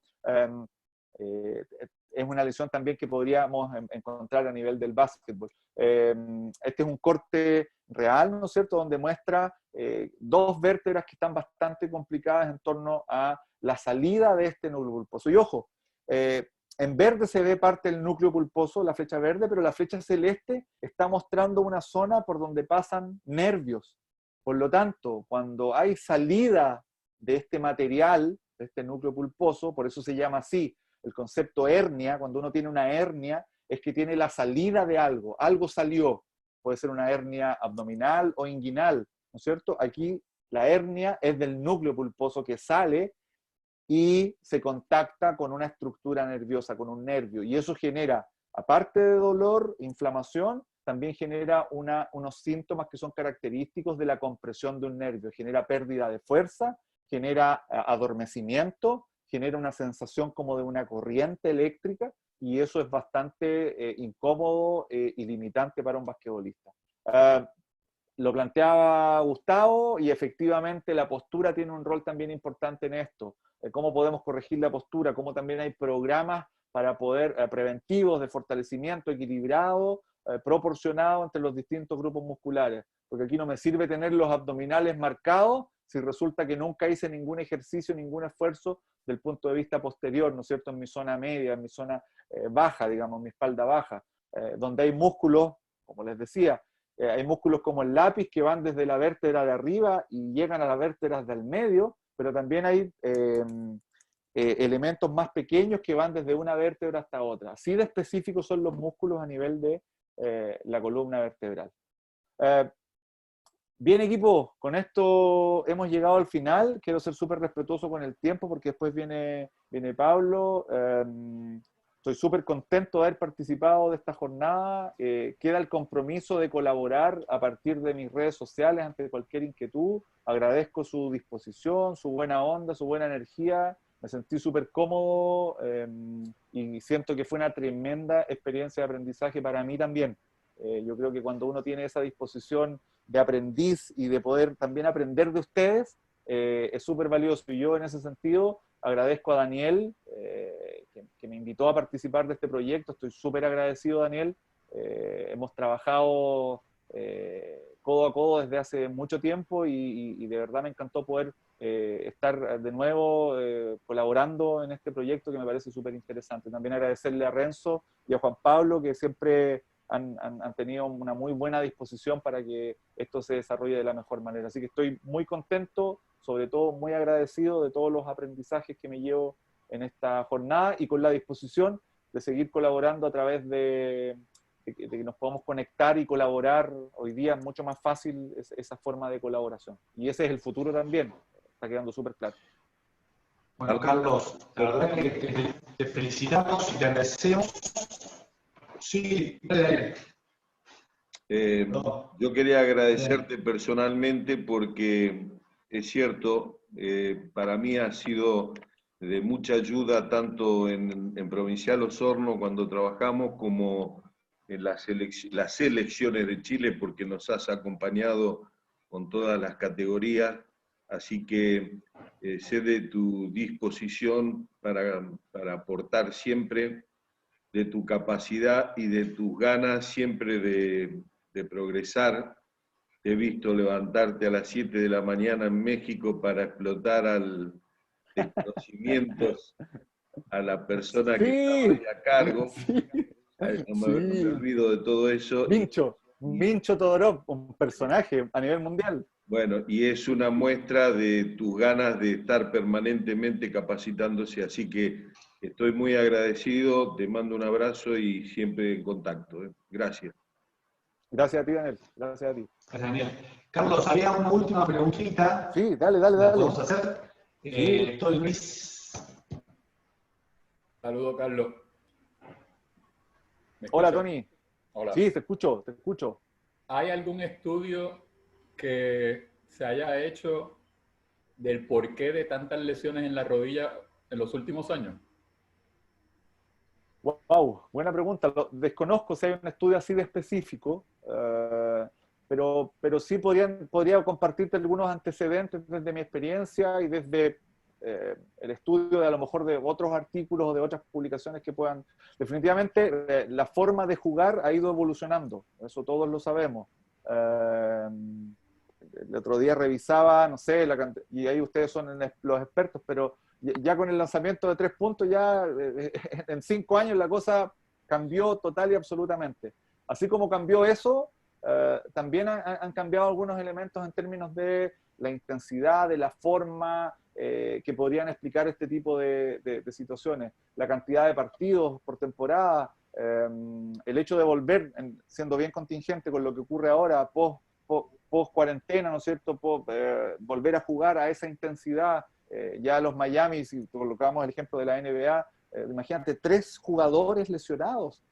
Es una lesión también que podríamos encontrar a nivel del básquetbol. Este es un corte real, ¿no es cierto?, donde muestra 2 vértebras que están bastante complicadas en torno a la salida de este núcleo pulposo. Y ojo, en verde se ve parte del núcleo pulposo, la flecha verde, pero la flecha celeste está mostrando una zona por donde pasan nervios. Por lo tanto, cuando hay salida de este material, de este núcleo pulposo, por eso se llama así, el concepto hernia, cuando uno tiene una hernia, es que tiene la salida de algo, algo salió. Puede ser una hernia abdominal o inguinal, ¿no es cierto? Aquí la hernia es del núcleo pulposo que sale y se contacta con una estructura nerviosa, con un nervio, y eso genera, aparte de dolor, inflamación, también genera unos síntomas que son característicos de la compresión de un nervio, genera pérdida de fuerza, genera adormecimiento, genera una sensación como de una corriente eléctrica, y eso es bastante incómodo y limitante para un basquetbolista. Lo planteaba Gustavo, y efectivamente la postura tiene un rol también importante en esto. Cómo podemos corregir la postura, cómo también hay programas para poder, preventivos de fortalecimiento equilibrado, proporcionado entre los distintos grupos musculares. Porque aquí no me sirve tener los abdominales marcados si resulta que nunca hice ningún ejercicio, ningún esfuerzo del punto de vista posterior, ¿no es cierto?, en mi zona media, en mi zona baja, digamos, mi espalda baja, donde hay músculos, como les decía, hay músculos como el lápiz que van desde la vértebra de arriba y llegan a las vértebras del medio, pero también hay elementos más pequeños que van desde una vértebra hasta otra. Así de específicos son los músculos a nivel de la columna vertebral. Bien, equipo, con esto hemos llegado al final. Quiero ser súper respetuoso con el tiempo porque después viene Pablo. Estoy súper contento de haber participado de esta jornada. Queda el compromiso de colaborar a partir de mis redes sociales ante cualquier inquietud. Agradezco su disposición, su buena onda, su buena energía. Me sentí súper cómodo y siento que fue una tremenda experiencia de aprendizaje para mí también. Yo creo que cuando uno tiene esa disposición de aprendiz y de poder también aprender de ustedes, es súper valioso. Y yo en ese sentido agradezco a Daniel, que me invitó a participar de este proyecto. Estoy súper agradecido, Daniel. Hemos trabajado codo a codo desde hace mucho tiempo y de verdad me encantó poder estar de nuevo colaborando en este proyecto que me parece súper interesante. También agradecerle a Renzo y a Juan Pablo, que siempre han tenido una muy buena disposición para que esto se desarrolle de la mejor manera. Así que estoy muy contento, sobre todo muy agradecido de todos los aprendizajes que me llevo en esta jornada y con la disposición de seguir colaborando a través de que nos podamos conectar y colaborar. Hoy día es mucho más fácil esa forma de colaboración. Y ese es el futuro también, está quedando súper claro. Bueno, Carlos, la verdad que te felicitamos y te agradecemos. Sí, dale. Yo quería agradecerte personalmente porque es cierto, para mí ha sido de mucha ayuda tanto en Provincial Osorno cuando trabajamos como en las selecciones de Chile, porque nos has acompañado con todas las categorías, así que sé de tu disposición para aportar siempre, de tu capacidad y de tus ganas siempre de progresar. Te he visto levantarte a las 7 de la mañana en México para explotar de conocimientos a la persona que estaba ahí a cargo. No me olvido de todo eso. Mincho Todorov, un personaje a nivel mundial. Bueno, y es una muestra de tus ganas de estar permanentemente capacitándose, así que estoy muy agradecido, te mando un abrazo y siempre en contacto. Gracias. Gracias a ti, Daniel. Gracias a ti. Gracias, Daniel. Carlos, había una última preguntita. Sí, dale. ¿La podemos hacer? Estoy Luis. Saludos, Carlos. Hola, Tony. Hola. Sí, te escucho. ¿Hay algún estudio que se haya hecho del porqué de tantas lesiones en la rodilla en los últimos años? Wow, buena pregunta. Desconozco si hay un estudio así de específico, pero sí podría compartirte algunos antecedentes desde mi experiencia y desde el estudio de a lo mejor de otros artículos o de otras publicaciones que puedan. Definitivamente la forma de jugar ha ido evolucionando, eso todos lo sabemos. El otro día revisaba, no sé, y ahí ustedes son los expertos, pero ya con el lanzamiento de 3 puntos, ya en 5 años la cosa cambió total y absolutamente. Así como cambió eso, también han cambiado algunos elementos en términos de la intensidad, de la forma, que podrían explicar este tipo de situaciones. La cantidad de partidos por temporada, el hecho de volver, siendo bien contingente con lo que ocurre ahora, post cuarentena, ¿no es cierto? Volver a jugar a esa intensidad. Ya los Miami, si colocamos el ejemplo de la NBA, imagínate, 3 jugadores lesionados,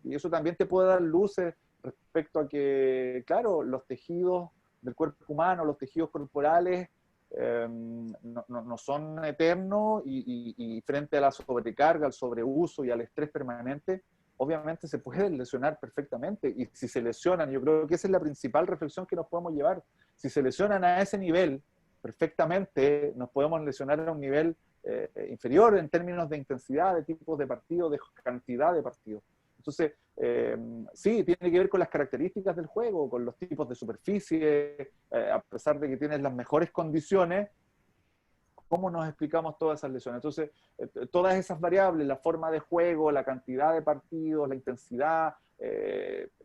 y eso también te puede dar luces respecto a que, claro, los tejidos del cuerpo humano, los tejidos corporales, no son eternos y frente a la sobrecarga, al sobreuso y al estrés permanente, obviamente se pueden lesionar perfectamente. Y si se lesionan, yo creo que esa es la principal reflexión que nos podemos llevar. Si se lesionan a ese nivel, perfectamente nos podemos lesionar a un nivel inferior en términos de intensidad, de tipos de partidos, de cantidad de partidos. Entonces, sí, tiene que ver con las características del juego, con los tipos de superficie, a pesar de que tienes las mejores condiciones, ¿cómo nos explicamos todas esas lesiones? Entonces, todas esas variables, la forma de juego, la cantidad de partidos, la intensidad,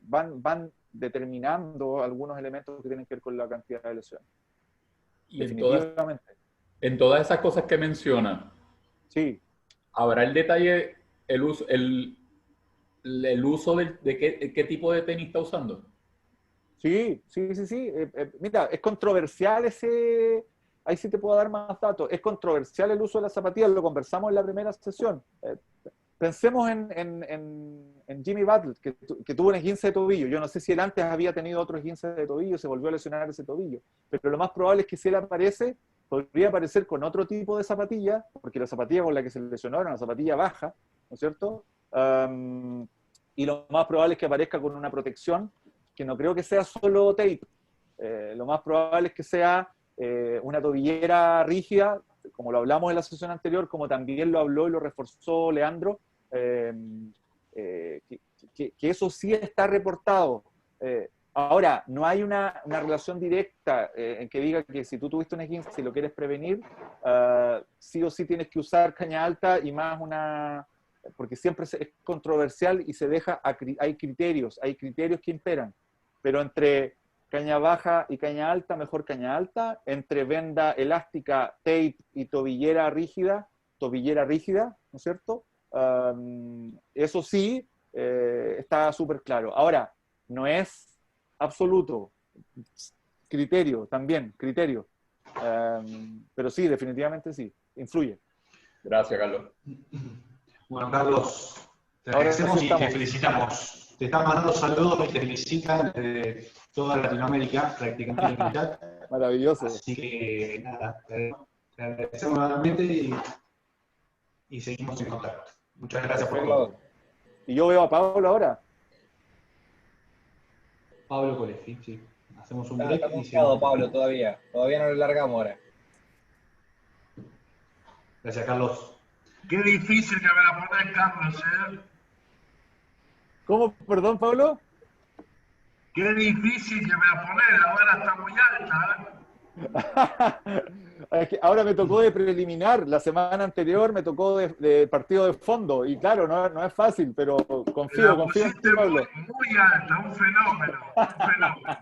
van determinando algunos elementos que tienen que ver con la cantidad de lesiones. Y en todas esas cosas que menciona, sí, ¿habrá el detalle, el uso de qué tipo de tenis está usando? Sí. Mira, es controversial ahí sí te puedo dar más datos. Es controversial el uso de las zapatillas, lo conversamos en la primera sesión. Pensemos en Jimmy Butler, que tuvo un esguince de tobillo. Yo no sé si él antes había tenido otro esguince de tobillo, se volvió a lesionar ese tobillo. Pero lo más probable es que si él aparece, podría aparecer con otro tipo de zapatilla, porque la zapatilla con la que se lesionó era una zapatilla baja, ¿no es cierto? Y lo más probable es que aparezca con una protección, que no creo que sea solo tape. Lo más probable es que sea una tobillera rígida, como lo hablamos en la sesión anterior, como también lo habló y lo reforzó Leandro, que eso sí está reportado. Ahora, no hay una relación directa en que diga que si tú tuviste un esguince, si lo quieres prevenir, sí o sí tienes que usar caña alta y más porque siempre es controversial y se deja, hay criterios que imperan, pero entre caña baja y caña alta, mejor caña alta, entre venda elástica, tape y tobillera rígida, ¿no es cierto? Eso sí, está súper claro. Ahora, no es absoluto, criterio, pero sí, definitivamente sí, influye. Gracias, Carlos. Bueno, Carlos, te Ahora agradecemos sí y te estamos. Felicitamos. Te están mandando saludos y te felicitan de toda Latinoamérica, prácticamente en el chat. Maravilloso. Así que nada, te agradecemos nuevamente y seguimos en contacto. Muchas gracias por todo. Y yo veo a Pablo ahora. Pablo Colefi, sí. Hacemos un Está break y confiado, seguimos. Pablo, todavía. Todavía no lo largamos ahora. Gracias, Carlos. Qué difícil que me la pones, Carlos, ¿eh? ¿Cómo? Perdón, Pablo. Qué difícil que me la pones, la vara está muy alta, ¿eh? Es que ahora me tocó de preliminar, la semana anterior me tocó de partido de fondo, y claro, no es fácil, pero confío La en ti, pusiste Pablo. muy alta, un fenómeno, un fenómeno.